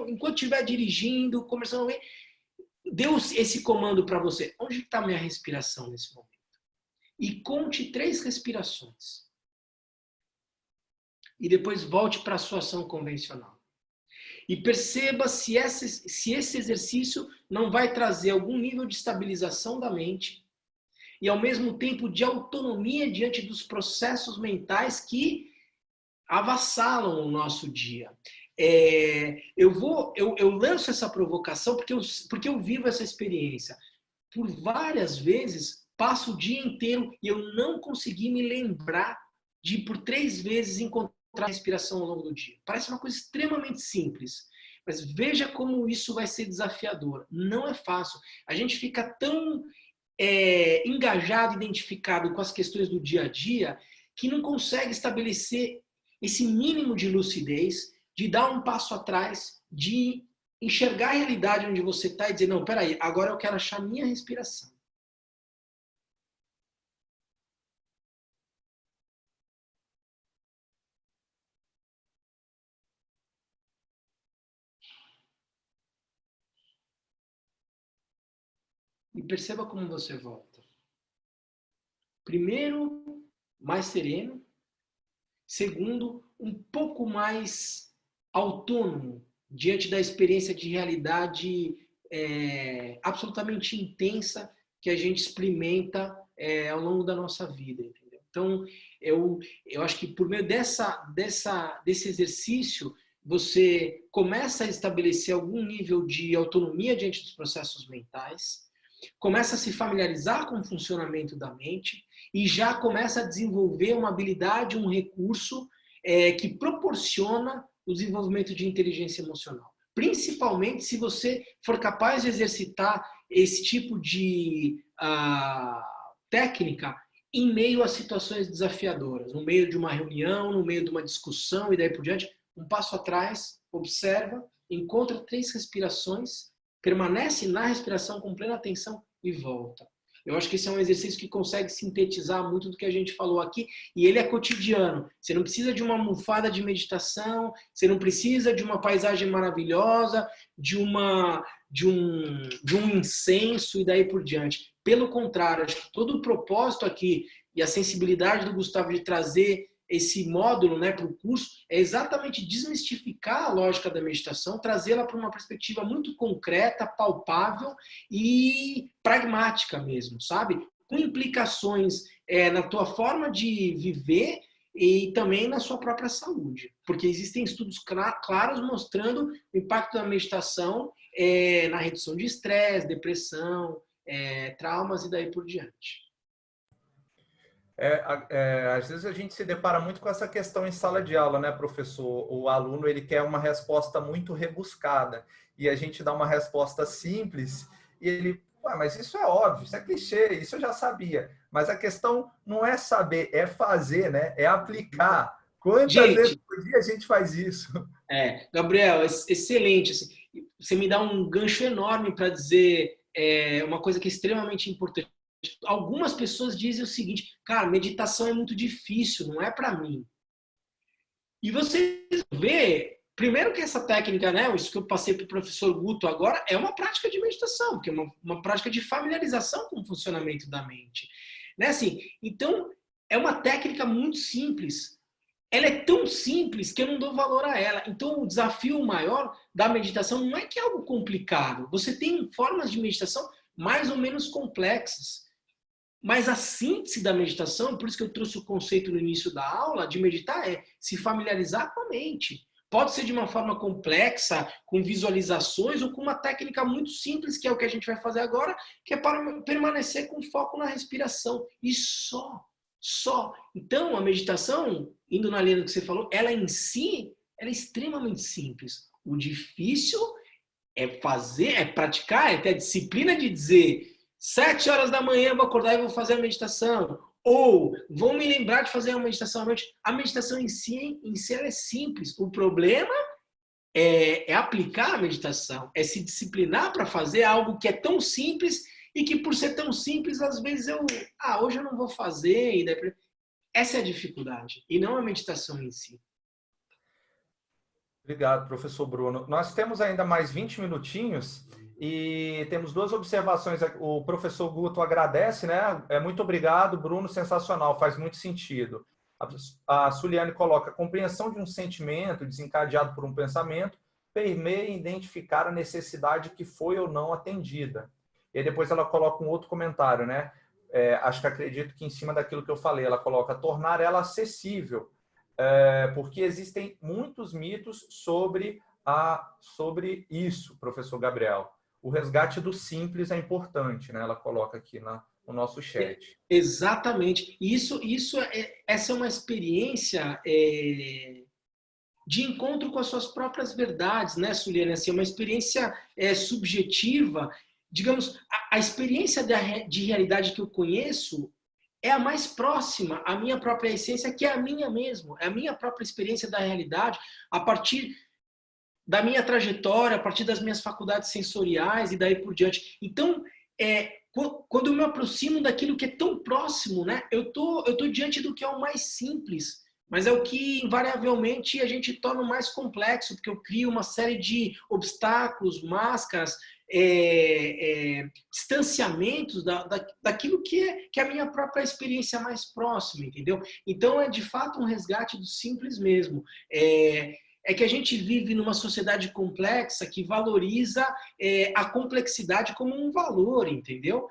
enquanto estiver dirigindo, conversando, dê esse comando para você. Onde está a minha respiração nesse momento? E conte 3 respirações. E depois volte para a sua ação convencional. E perceba se esse exercício não vai trazer algum nível de estabilização da mente e, ao mesmo tempo, de autonomia diante dos processos mentais que avassalam o nosso dia. Eu lanço essa provocação porque eu vivo essa experiência. Por várias vezes, passo o dia inteiro e eu não consegui me lembrar de, por 3 vezes, encontrar a respiração ao longo do dia. Parece uma coisa extremamente simples, mas veja como isso vai ser desafiador. Não é fácil. A gente fica tão engajado, identificado com as questões do dia a dia, que não consegue estabelecer esse mínimo de lucidez, de dar um passo atrás, de enxergar a realidade onde você está e dizer, não, peraí, agora eu quero achar minha respiração. E perceba como você volta. Primeiro, mais sereno. Segundo, um pouco mais autônomo diante da experiência de realidade absolutamente intensa que a gente experimenta ao longo da nossa vida. Entendeu? Então, eu acho que por meio desse exercício, você começa a estabelecer algum nível de autonomia diante dos processos mentais, começa a se familiarizar com o funcionamento da mente e já começa a desenvolver uma habilidade, um recurso que proporciona o desenvolvimento de inteligência emocional. Principalmente se você for capaz de exercitar esse tipo de técnica em meio a situações desafiadoras, no meio de uma reunião, no meio de uma discussão e daí por diante. Um passo atrás, observa, encontra 3 respirações, permanece na respiração com plena atenção e volta. Eu acho que esse é um exercício que consegue sintetizar muito do que a gente falou aqui e ele é cotidiano. Você não precisa de uma almofada de meditação, você não precisa de uma paisagem maravilhosa, de uma de um incenso e daí por diante. Pelo contrário, acho que todo o propósito aqui e a sensibilidade do Gustavo de trazer esse módulo, né, para o curso é exatamente desmistificar a lógica da meditação, trazê-la para uma perspectiva muito concreta, palpável e pragmática mesmo, sabe? Com implicações na tua forma de viver e também na sua própria saúde. Porque existem estudos claros mostrando o impacto da meditação na redução de estresse, depressão, traumas e daí por diante. Às vezes a gente se depara muito com essa questão em sala de aula, né, professor? O aluno ele quer uma resposta muito rebuscada e a gente dá uma resposta simples e ele, mas isso é óbvio, isso é clichê, isso eu já sabia. Mas a questão não é saber, é fazer, né? É aplicar. Quantas vezes por dia a gente faz isso? Gabriel, excelente. Assim, você me dá um gancho enorme para dizer uma coisa que é extremamente importante. Algumas pessoas dizem o seguinte, cara, meditação é muito difícil, não é para mim. E você vê, primeiro que essa técnica, né, isso que eu passei para o professor Guto agora, é uma prática de meditação, que é uma prática de familiarização com o funcionamento da mente. Né? Assim, então, é uma técnica muito simples. Ela é tão simples que eu não dou valor a ela. Então, o desafio maior da meditação não é que é algo complicado. Você tem formas de meditação mais ou menos complexas. Mas a síntese da meditação, por isso que eu trouxe o conceito no início da aula, de meditar é se familiarizar com a mente. Pode ser de uma forma complexa, com visualizações, ou com uma técnica muito simples, que é o que a gente vai fazer agora, que é para permanecer com foco na respiração. E só. Então, a meditação, indo na linha do que você falou, ela em si, ela é extremamente simples. O difícil é fazer, é praticar, é ter a disciplina de dizer 7 horas da manhã eu vou acordar e vou fazer a meditação. Ou vou me lembrar de fazer uma meditação à noite. A meditação em si ela é simples. O problema é aplicar a meditação, é se disciplinar para fazer algo que é tão simples e que por ser tão simples, às vezes hoje eu não vou fazer. E daí... Essa é a dificuldade, e não a meditação em si. Obrigado, professor Bruno. Nós temos ainda mais 20 minutinhos e temos 2 observações. O professor Guto agradece, né? Muito obrigado, Bruno, sensacional, faz muito sentido. A Suliane coloca: a compreensão de um sentimento desencadeado por um pensamento permeia em identificar a necessidade que foi ou não atendida. E aí depois ela coloca um outro comentário, né? Acho que acredito que em cima daquilo que eu falei, ela coloca: tornar ela acessível. Porque existem muitos mitos sobre isso, professor Gabriel. O resgate do simples é importante, né? Ela coloca aqui no nosso chat. Exatamente. Essa é uma experiência de encontro com as suas próprias verdades, né, Suliane? Assim, é uma experiência subjetiva. Digamos, a experiência de realidade que eu conheço é a mais próxima à minha própria essência, que é a minha mesmo. É a minha própria experiência da realidade a partir da minha trajetória, a partir das minhas faculdades sensoriais e daí por diante. Então, quando eu me aproximo daquilo que é tão próximo, né, eu tô diante do que é o mais simples, mas é o que invariavelmente a gente torna mais complexo, porque eu crio uma série de obstáculos, máscaras, distanciamentos daquilo que é a minha própria experiência mais próxima, entendeu? Então, é de fato um resgate do simples mesmo. É que a gente vive numa sociedade complexa que valoriza a complexidade como um valor, entendeu?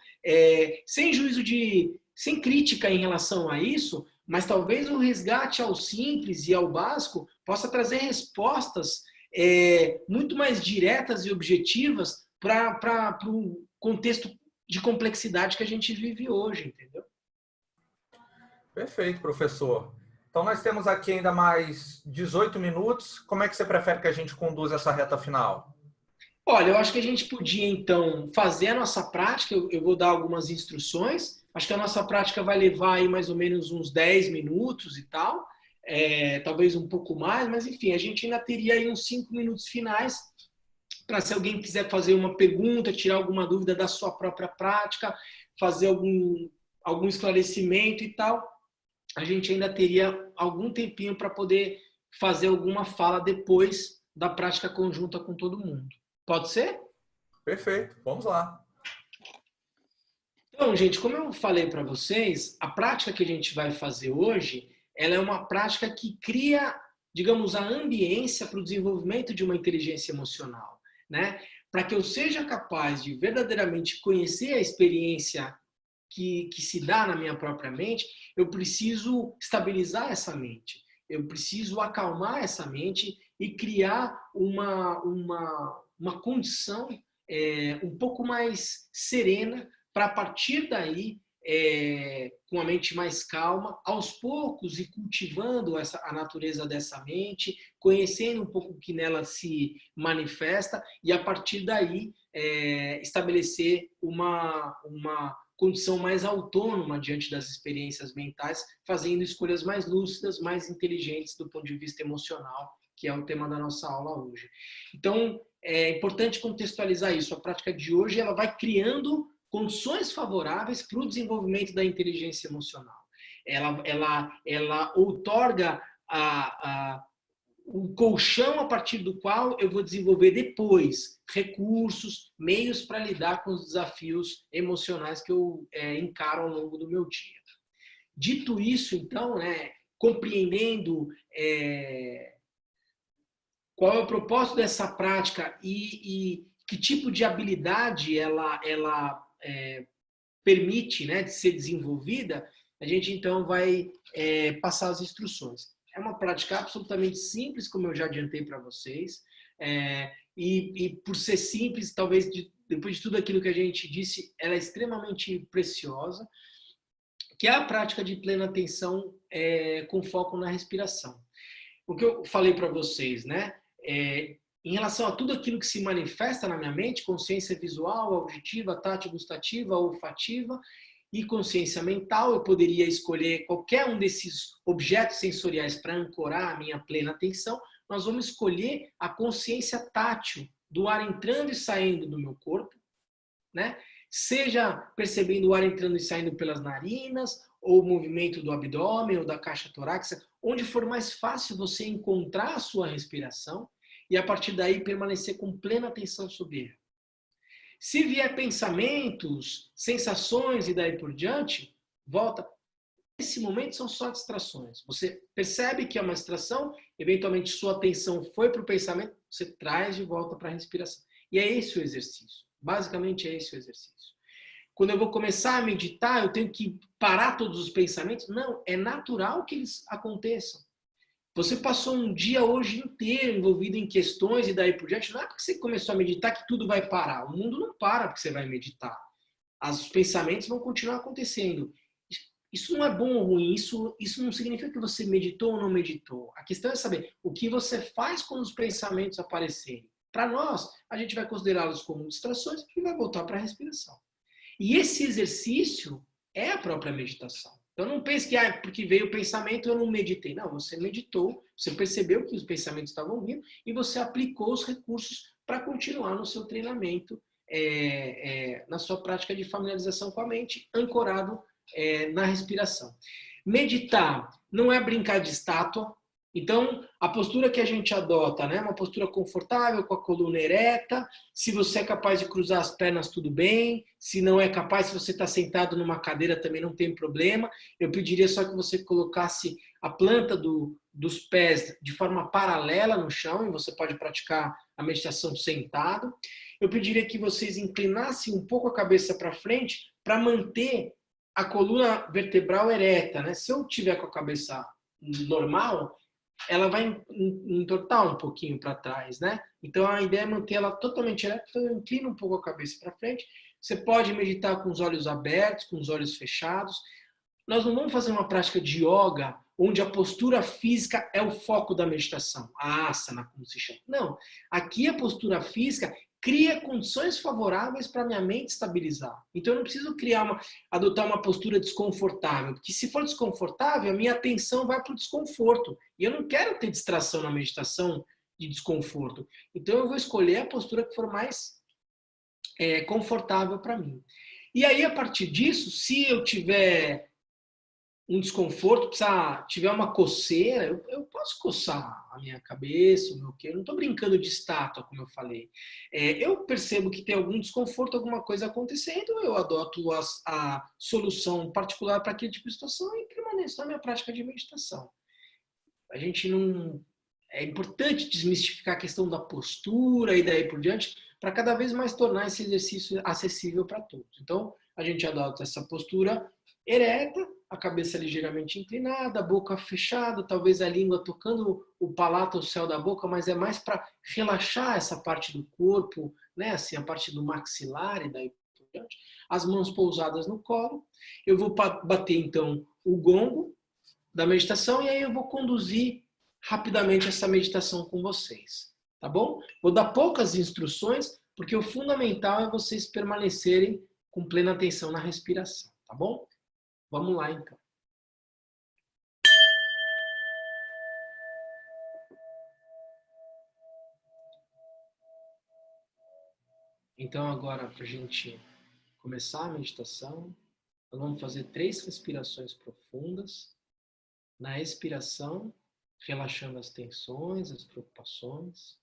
Sem crítica em relação a isso, mas talvez o resgate ao simples e ao básico possa trazer respostas muito mais diretas e objetivas para o contexto de complexidade que a gente vive hoje, entendeu? Perfeito, professor. Então, nós temos aqui ainda mais 18 minutos. Como é que você prefere que a gente conduza essa reta final? Olha, eu acho que a gente podia, então, fazer a nossa prática. Eu vou dar algumas instruções. Acho que a nossa prática vai levar aí mais ou menos uns 10 minutos e tal. Talvez um pouco mais, mas enfim, a gente ainda teria aí uns 5 minutos finais para, se alguém quiser fazer uma pergunta, tirar alguma dúvida da sua própria prática, fazer algum esclarecimento e tal, a gente ainda teria algum tempinho para poder fazer alguma fala depois da prática conjunta com todo mundo. Pode ser? Perfeito, vamos lá. Então, gente, como eu falei para vocês, a prática que a gente vai fazer hoje, ela é uma prática que cria, digamos, a ambiência para o desenvolvimento de uma inteligência emocional, né? Para que eu seja capaz de verdadeiramente conhecer a experiência que se dá na minha própria mente, eu preciso estabilizar essa mente. Eu preciso acalmar essa mente e criar uma condição um pouco mais serena para, a partir daí, com a mente mais calma, aos poucos e cultivando a natureza dessa mente, conhecendo um pouco o que nela se manifesta e, a partir daí, estabelecer uma condição mais autônoma diante das experiências mentais, fazendo escolhas mais lúcidas, mais inteligentes do ponto de vista emocional, que é o tema da nossa aula hoje. Então, é importante contextualizar isso. A prática de hoje ela vai criando condições favoráveis para o desenvolvimento da inteligência emocional. Ela outorga um colchão a partir do qual eu vou desenvolver depois recursos, meios para lidar com os desafios emocionais que eu encaro ao longo do meu dia. Dito isso, então, compreendendo qual é o propósito dessa prática e que tipo de habilidade ela permite, de ser desenvolvida, a gente então vai passar as instruções. É uma prática absolutamente simples, como eu já adiantei para vocês, e por ser simples, talvez depois de tudo aquilo que a gente disse, ela é extremamente preciosa, que é a prática de plena atenção com foco na respiração. O que eu falei para vocês, em relação a tudo aquilo que se manifesta na minha mente, consciência visual, auditiva, tátil, gustativa, olfativa e consciência mental, eu poderia escolher qualquer um desses objetos sensoriais para ancorar a minha plena atenção. Nós vamos escolher a consciência tátil do ar entrando e saindo do meu corpo, seja percebendo o ar entrando e saindo pelas narinas, ou o movimento do abdômen ou da caixa torácica, onde for mais fácil você encontrar a sua respiração e, a partir daí, permanecer com plena atenção sobre ela. Se vier pensamentos, sensações e daí por diante, volta. Nesse momento são só distrações. Você percebe que é uma distração, eventualmente sua atenção foi para o pensamento, você traz de volta para a respiração. E é esse o exercício. Basicamente é esse o exercício. Quando eu vou começar a meditar, eu tenho que parar todos os pensamentos? Não, é natural que eles aconteçam. Você passou um dia hoje inteiro envolvido em questões e daí por diante, não é porque você começou a meditar que tudo vai parar. O mundo não para porque você vai meditar. Os pensamentos vão continuar acontecendo. Isso não é bom ou ruim, isso não significa que você meditou ou não meditou. A questão é saber o que você faz quando os pensamentos aparecerem. Para nós, a gente vai considerá-los como distrações e vai voltar para a respiração. E esse exercício é a própria meditação. Então não pense que porque veio o pensamento eu não meditei. Não, você meditou, você percebeu que os pensamentos estavam vindo e você aplicou os recursos para continuar no seu treinamento, na sua prática de familiarização com a mente, ancorado na respiração. Meditar não é brincar de estátua. Então, a postura que a gente adota, uma postura confortável, com a coluna ereta. Se você é capaz de cruzar as pernas, tudo bem. Se não é capaz, se você está sentado numa cadeira, também não tem problema. Eu pediria só que você colocasse a planta dos pés de forma paralela no chão, e você pode praticar a meditação sentado. Eu pediria que vocês inclinassem um pouco a cabeça para frente para manter a coluna vertebral ereta. Se eu tiver com a cabeça normal, ela vai entortar um pouquinho para trás, Então a ideia é manter ela totalmente ereta, então eu inclino um pouco a cabeça para frente. Você pode meditar com os olhos abertos, com os olhos fechados. Nós não vamos fazer uma prática de yoga onde a postura física é o foco da meditação, a asana, como se chama. Não, aqui a postura física cria condições favoráveis para a minha mente estabilizar. Então eu não preciso adotar uma postura desconfortável, porque se for desconfortável, a minha atenção vai para o desconforto. E eu não quero ter distração na meditação de desconforto. Então eu vou escolher a postura que for mais confortável para mim. E aí, a partir disso, se eu tiver um desconforto, tiver uma coceira, eu posso coçar a minha cabeça, o meu quê? Eu não estou brincando de estátua, como eu falei. Eu percebo que tem algum desconforto, alguma coisa acontecendo, eu adoto a solução particular para aquele tipo de situação e permaneço na minha prática de meditação. A gente não. É importante desmistificar a questão da postura e daí por diante, para cada vez mais tornar esse exercício acessível para todos. Então, a gente adota essa postura ereta, a cabeça ligeiramente inclinada, a boca fechada, talvez a língua tocando o palato, o céu da boca, mas é mais para relaxar essa parte do corpo, né? Assim, a parte do maxilar e daí por diante. As mãos pousadas no colo. Eu vou bater então o gongo da meditação e aí eu vou conduzir rapidamente essa meditação com vocês, tá bom? Vou dar poucas instruções, porque o fundamental é vocês permanecerem com plena atenção na respiração, tá bom? Vamos lá, então. Então, agora, para a gente começar a meditação, nós vamos fazer 3 respirações profundas. Na expiração, relaxando as tensões, as preocupações.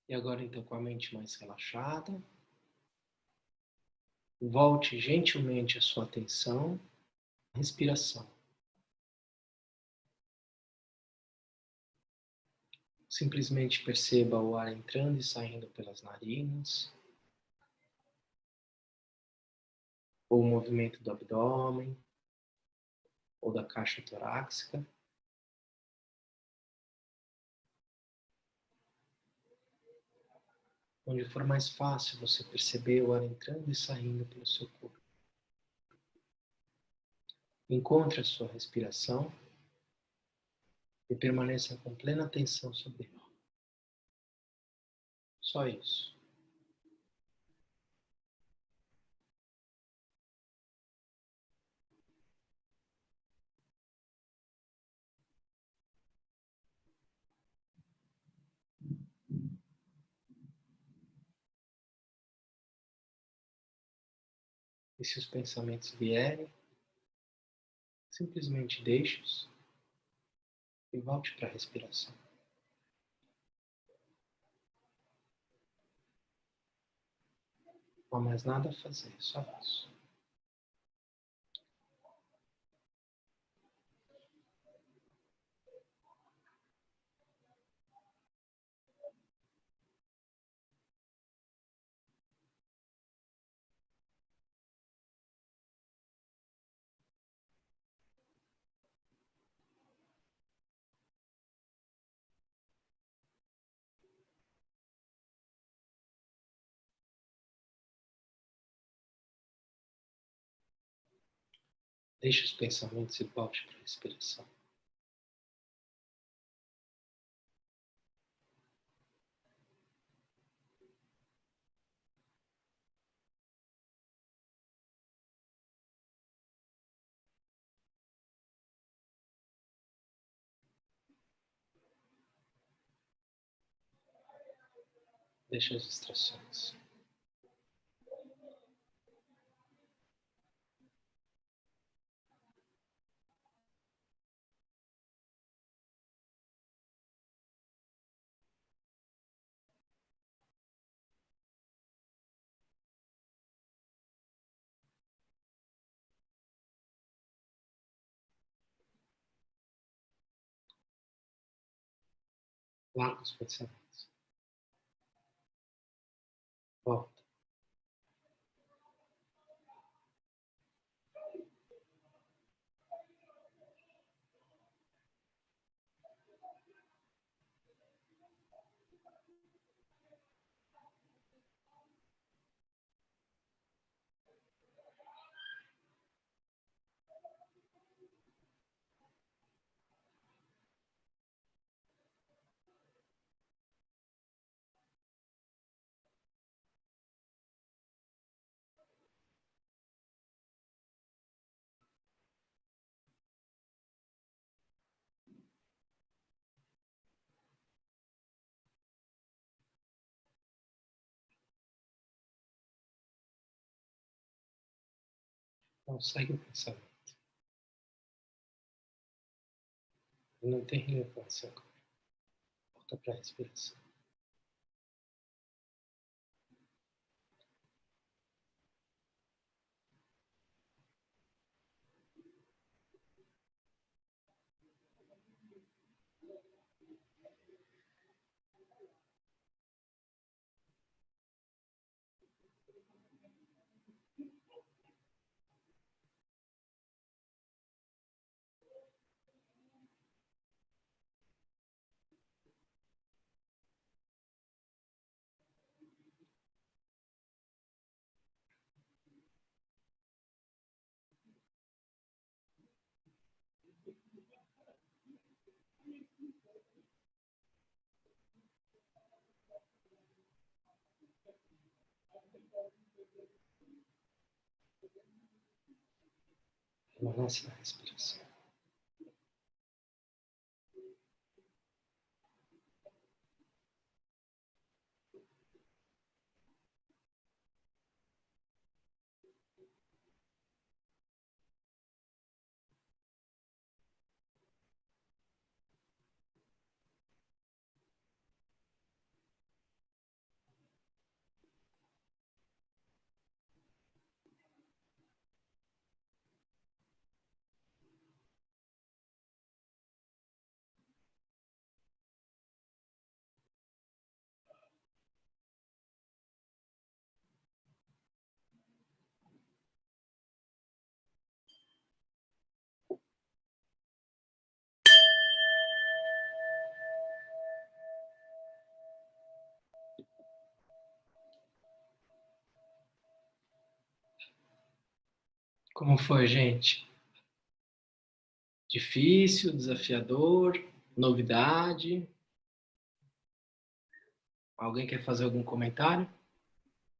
E agora, então, com a mente mais relaxada, volte gentilmente a sua atenção à respiração. Simplesmente perceba o ar entrando e saindo pelas narinas, ou o movimento do abdômen, ou da caixa torácica. Onde for mais fácil você perceber o ar entrando e saindo pelo seu corpo. Encontre a sua respiração e permaneça com plena atenção sobre ela. Só isso. E se os pensamentos vierem, simplesmente deixe-os e volte para a respiração. Não há mais nada a fazer, só isso. Deixe os pensamentos e volte para a respiração. Deixe as distrações. Larga os pensamentos. Volta. Então, segue o pensamento. Não tem relevância agora. Volta para a respiração. Permanece na respiração. Como foi, gente? Difícil, desafiador, novidade? Alguém quer fazer algum comentário?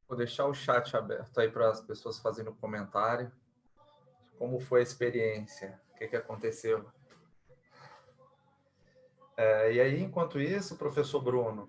Vou deixar o chat aberto aí para as pessoas fazendo comentário. Como foi a experiência? O que aconteceu? E aí, enquanto isso, professor Bruno,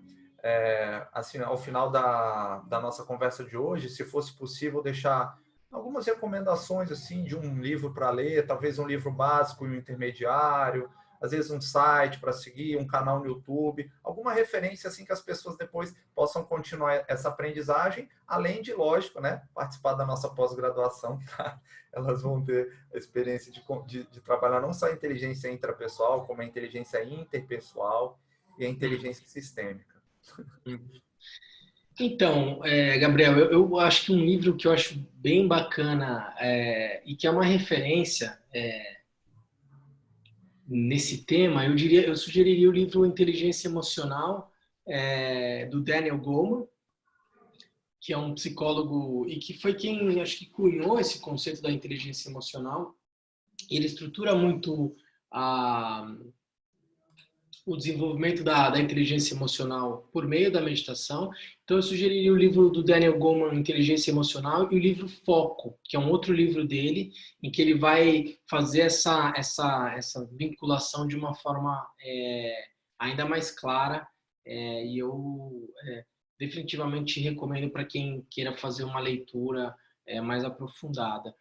assim, ao final da nossa conversa de hoje, se fosse possível deixar algumas recomendações assim de um livro para ler, talvez um livro básico e um intermediário, às vezes um site para seguir, um canal no YouTube, alguma referência assim que as pessoas depois possam continuar essa aprendizagem, além de, lógico, né, participar da nossa pós-graduação, tá? Elas vão ter a experiência de trabalhar não só a inteligência intrapessoal, como a inteligência interpessoal e a inteligência sistêmica. Então, Gabriel, eu acho que um livro que eu acho bem bacana e que é uma referência nesse tema, eu sugeriria o livro Inteligência Emocional, do Daniel Goleman, que é um psicólogo e que foi quem acho que cunhou esse conceito da inteligência emocional. Ele estrutura muito o desenvolvimento da inteligência emocional por meio da meditação. Então, eu sugeriria o livro do Daniel Goleman, Inteligência Emocional, e o livro Foco, que é um outro livro dele, em que ele vai fazer essa vinculação de uma forma ainda mais clara. E eu definitivamente recomendo para quem queira fazer uma leitura mais aprofundada.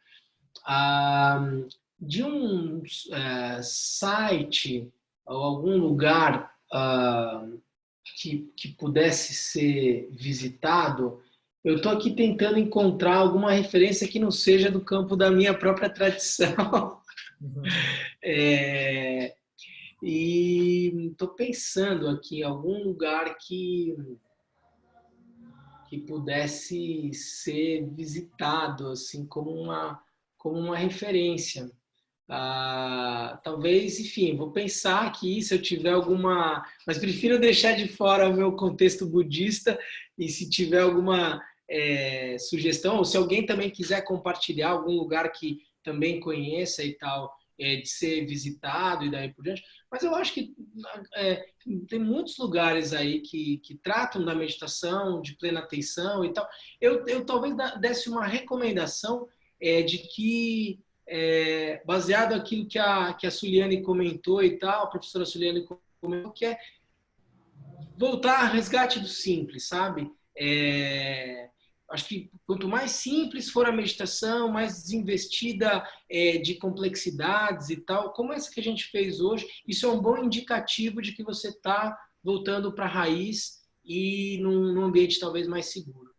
De um site ou algum lugar que pudesse ser visitado, eu estou aqui tentando encontrar alguma referência que não seja do campo da minha própria tradição. E estou pensando aqui em algum lugar que pudesse ser visitado assim como uma referência. Talvez, enfim, vou pensar aqui se eu tiver alguma, mas prefiro deixar de fora o meu contexto budista e se tiver alguma sugestão, ou se alguém também quiser compartilhar algum lugar que também conheça e tal, de ser visitado e daí por diante. Mas eu acho que tem muitos lugares aí que tratam da meditação, de plena atenção e tal. Eu talvez desse uma recomendação de que baseado naquilo que a Suliane comentou e tal, a professora Suliane comentou, que é voltar ao resgate do simples, sabe? acho que quanto mais simples for a meditação, mais desinvestida de complexidades e tal, como essa que a gente fez hoje, isso é um bom indicativo de que você está voltando para a raiz e num ambiente talvez mais seguro.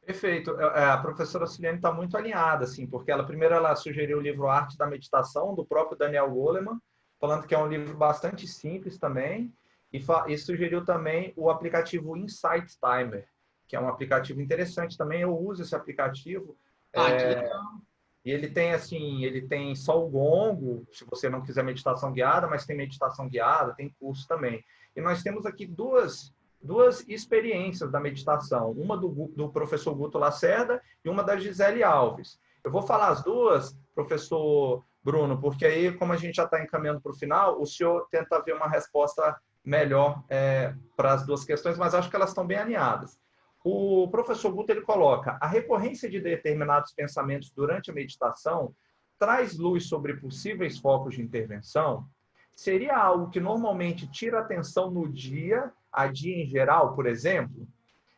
Perfeito. A professora Silene está muito alinhada, assim, porque primeiro ela sugeriu o livro Arte da Meditação, do próprio Daniel Goleman, falando que é um livro bastante simples também, e sugeriu também o aplicativo Insight Timer, que é um aplicativo interessante também. Eu uso esse aplicativo, Ah, que legal. e ele tem só o gongo, se você não quiser meditação guiada, mas tem meditação guiada, tem curso também. E nós temos aqui duas experiências da meditação, uma do professor Guto Lacerda e uma da Gisele Alves. Eu vou falar as duas, professor Bruno, porque aí, como a gente já está encaminhando para o final, o senhor tenta ver uma resposta melhor para as duas questões, mas acho que elas estão bem alinhadas. O professor Guto ele coloca: a recorrência de determinados pensamentos durante a meditação traz luz sobre possíveis focos de intervenção? Seria algo que normalmente tira atenção no dia a dia em geral, por exemplo?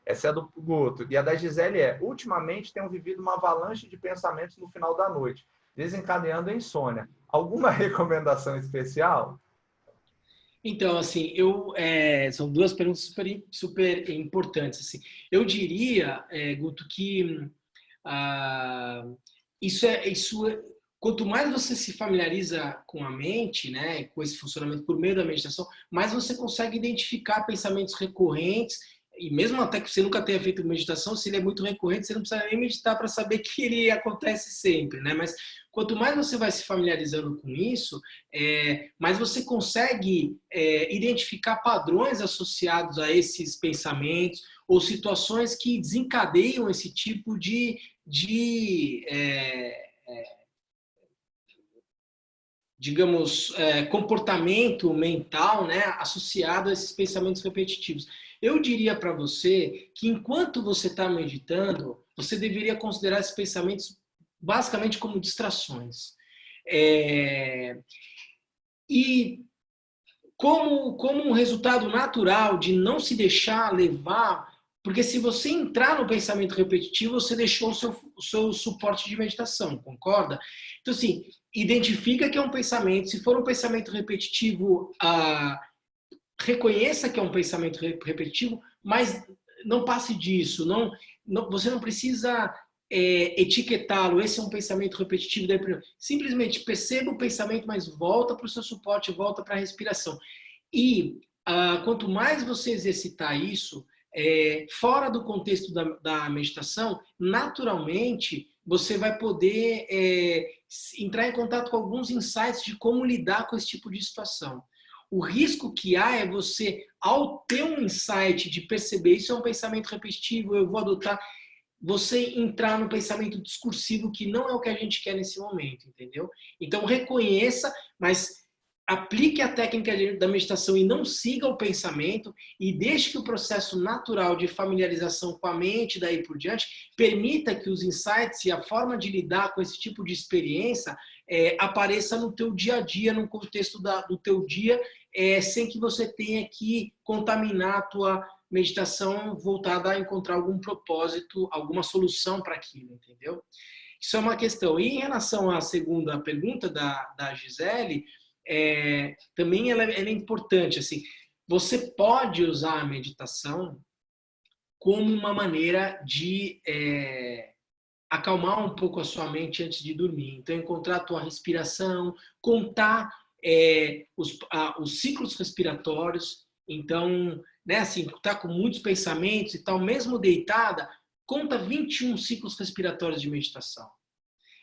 Essa é a do Guto. E a da Gisele ultimamente tenho vivido uma avalanche de pensamentos no final da noite, desencadeando a insônia. Alguma recomendação especial? Então, assim, são duas perguntas super importantes. Assim. Eu diria, Guto, que ah, quanto mais você se familiariza com a mente, né, com esse funcionamento por meio da meditação, mais você consegue identificar pensamentos recorrentes, e mesmo até que você nunca tenha feito meditação, se ele é muito recorrente, você não precisa nem meditar para saber que ele acontece sempre, né? Mas quanto mais você vai se familiarizando com isso, mais você consegue identificar padrões associados a esses pensamentos ou situações que desencadeiam esse tipo de digamos, comportamento mental, né, associado a esses pensamentos repetitivos. Eu diria para você que enquanto você está meditando, você deveria considerar esses pensamentos basicamente como distrações. E como um resultado natural de não se deixar levar, porque se você entrar no pensamento repetitivo, você deixou o seu suporte de meditação, concorda? Então, assim, identifica que é um pensamento. Se for um pensamento repetitivo, reconheça que é um pensamento repetitivo, mas não passe disso. Você não precisa etiquetá-lo. Esse é um pensamento repetitivo. Simplesmente perceba o pensamento, mas volta para o seu suporte, volta para a respiração. E quanto mais você exercitar isso, fora do contexto da meditação, naturalmente você vai poder entrar em contato com alguns insights de como lidar com esse tipo de situação. O risco que há é você, ao ter um insight de perceber isso é um pensamento repetitivo, eu vou adotar, você entrar no pensamento discursivo que não é o que a gente quer nesse momento, entendeu? Então reconheça, mas aplique a técnica da meditação e não siga o pensamento e deixe que o processo natural de familiarização com a mente, daí por diante, permita que os insights e a forma de lidar com esse tipo de experiência apareça no teu dia a dia, no contexto do teu dia, sem que você tenha que contaminar a tua meditação voltada a encontrar algum propósito, alguma solução para aquilo, entendeu? Isso é uma questão. E em relação à segunda pergunta da Gisele, também ela é importante. Assim, você pode usar a meditação como uma maneira de acalmar um pouco a sua mente antes de dormir. Então, encontrar a tua respiração, contar os ciclos respiratórios. Então, né, assim, tá com muitos pensamentos e tal, mesmo deitada, conta 21 ciclos respiratórios de meditação.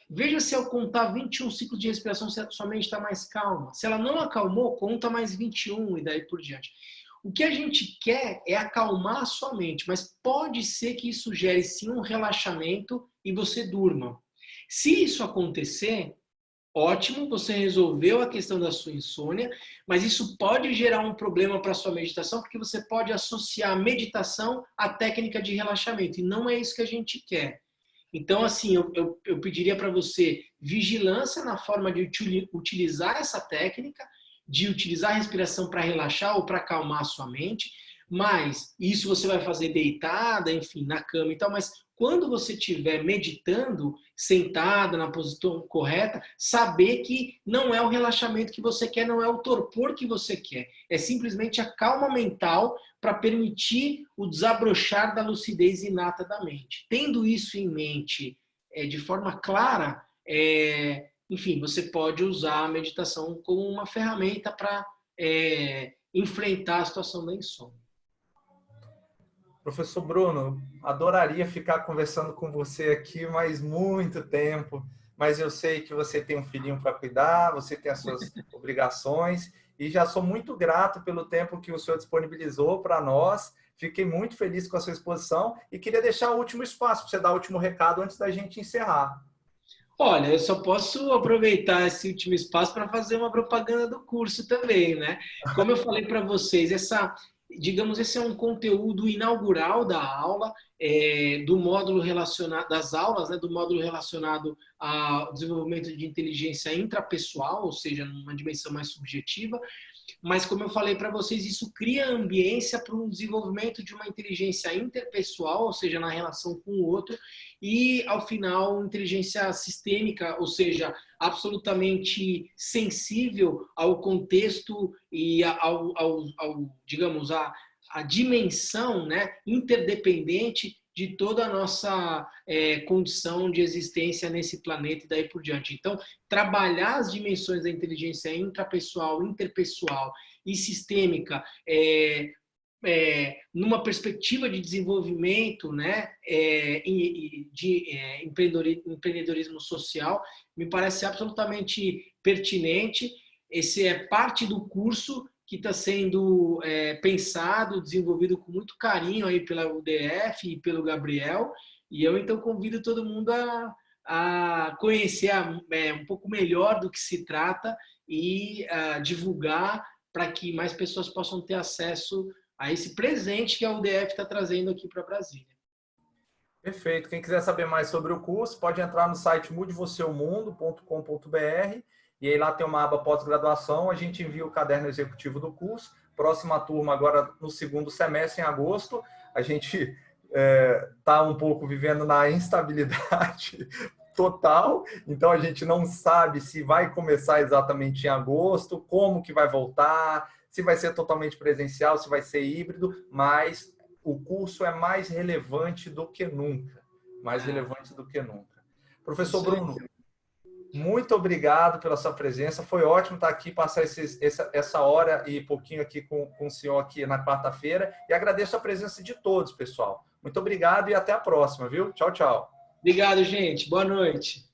Veja se ao contar 21 ciclos de respiração, se a sua mente está mais calma. Se ela não acalmou, conta mais 21 e daí por diante. O que a gente quer é acalmar a sua mente, mas pode ser que isso gere sim um relaxamento e você durma. Se isso acontecer, ótimo, você resolveu a questão da sua insônia, mas isso pode gerar um problema para a sua meditação, porque você pode associar a meditação à técnica de relaxamento, e não é isso que a gente quer. Então, assim, eu pediria para você vigilância na forma de utilizar essa técnica, de utilizar a respiração para relaxar ou para acalmar a sua mente, mas isso você vai fazer deitada, enfim, na cama e tal, mas quando você estiver meditando, sentado na posição correta, saber que não é o relaxamento que você quer, não é o torpor que você quer. É simplesmente a calma mental para permitir o desabrochar da lucidez inata da mente. Tendo isso em mente de forma clara, enfim, você pode usar a meditação como uma ferramenta para enfrentar a situação da insônia. Professor Bruno, adoraria ficar conversando com você aqui mais muito tempo, mas eu sei que você tem um filhinho para cuidar, você tem as suas obrigações, e já sou muito grato pelo tempo que o senhor disponibilizou para nós. Fiquei muito feliz com a sua exposição e queria deixar o último espaço para você dar o último recado antes da gente encerrar. Olha, eu só posso aproveitar esse último espaço para fazer uma propaganda do curso também, né? Como eu falei para vocês, digamos, esse é um conteúdo inaugural da aula, do módulo relacionado, das aulas, né, do módulo relacionado ao desenvolvimento de inteligência intrapessoal, ou seja, numa dimensão mais subjetiva. Mas, como eu falei para vocês, isso cria ambiência para um desenvolvimento de uma inteligência interpessoal, ou seja, na relação com o outro, e, ao final, inteligência sistêmica, ou seja, absolutamente sensível ao contexto e digamos, a dimensão, né, interdependente de toda a nossa condição de existência nesse planeta e daí por diante. Então, trabalhar as dimensões da inteligência intrapessoal, interpessoal e sistêmica numa perspectiva de desenvolvimento, né, de empreendedorismo social, me parece absolutamente pertinente. Esse é parte do curso que está sendo pensado, desenvolvido com muito carinho aí pela UDF e pelo Gabriel, e eu então convido todo mundo a conhecer um pouco melhor do que se trata e divulgar para que mais pessoas possam ter acesso a esse presente que a UDF está trazendo aqui para Brasília. Perfeito. Quem quiser saber mais sobre o curso, pode entrar no site mudevocêomundo.com.br e aí lá tem uma aba pós-graduação, a gente envia o caderno executivo do curso. Próxima turma agora no segundo semestre, em agosto. A gente está um pouco vivendo na instabilidade total, então a gente não sabe se vai começar exatamente em agosto, como que vai voltar, se vai ser totalmente presencial, se vai ser híbrido, mas o curso é mais relevante do que nunca. Mais relevante do que nunca. Professor Bruno, muito obrigado pela sua presença. Foi ótimo estar aqui, passar essa hora e pouquinho aqui com o senhor aqui na quarta-feira. E agradeço a presença de todos, pessoal. Muito obrigado e até a próxima, viu? Tchau, tchau. Obrigado, gente. Boa noite.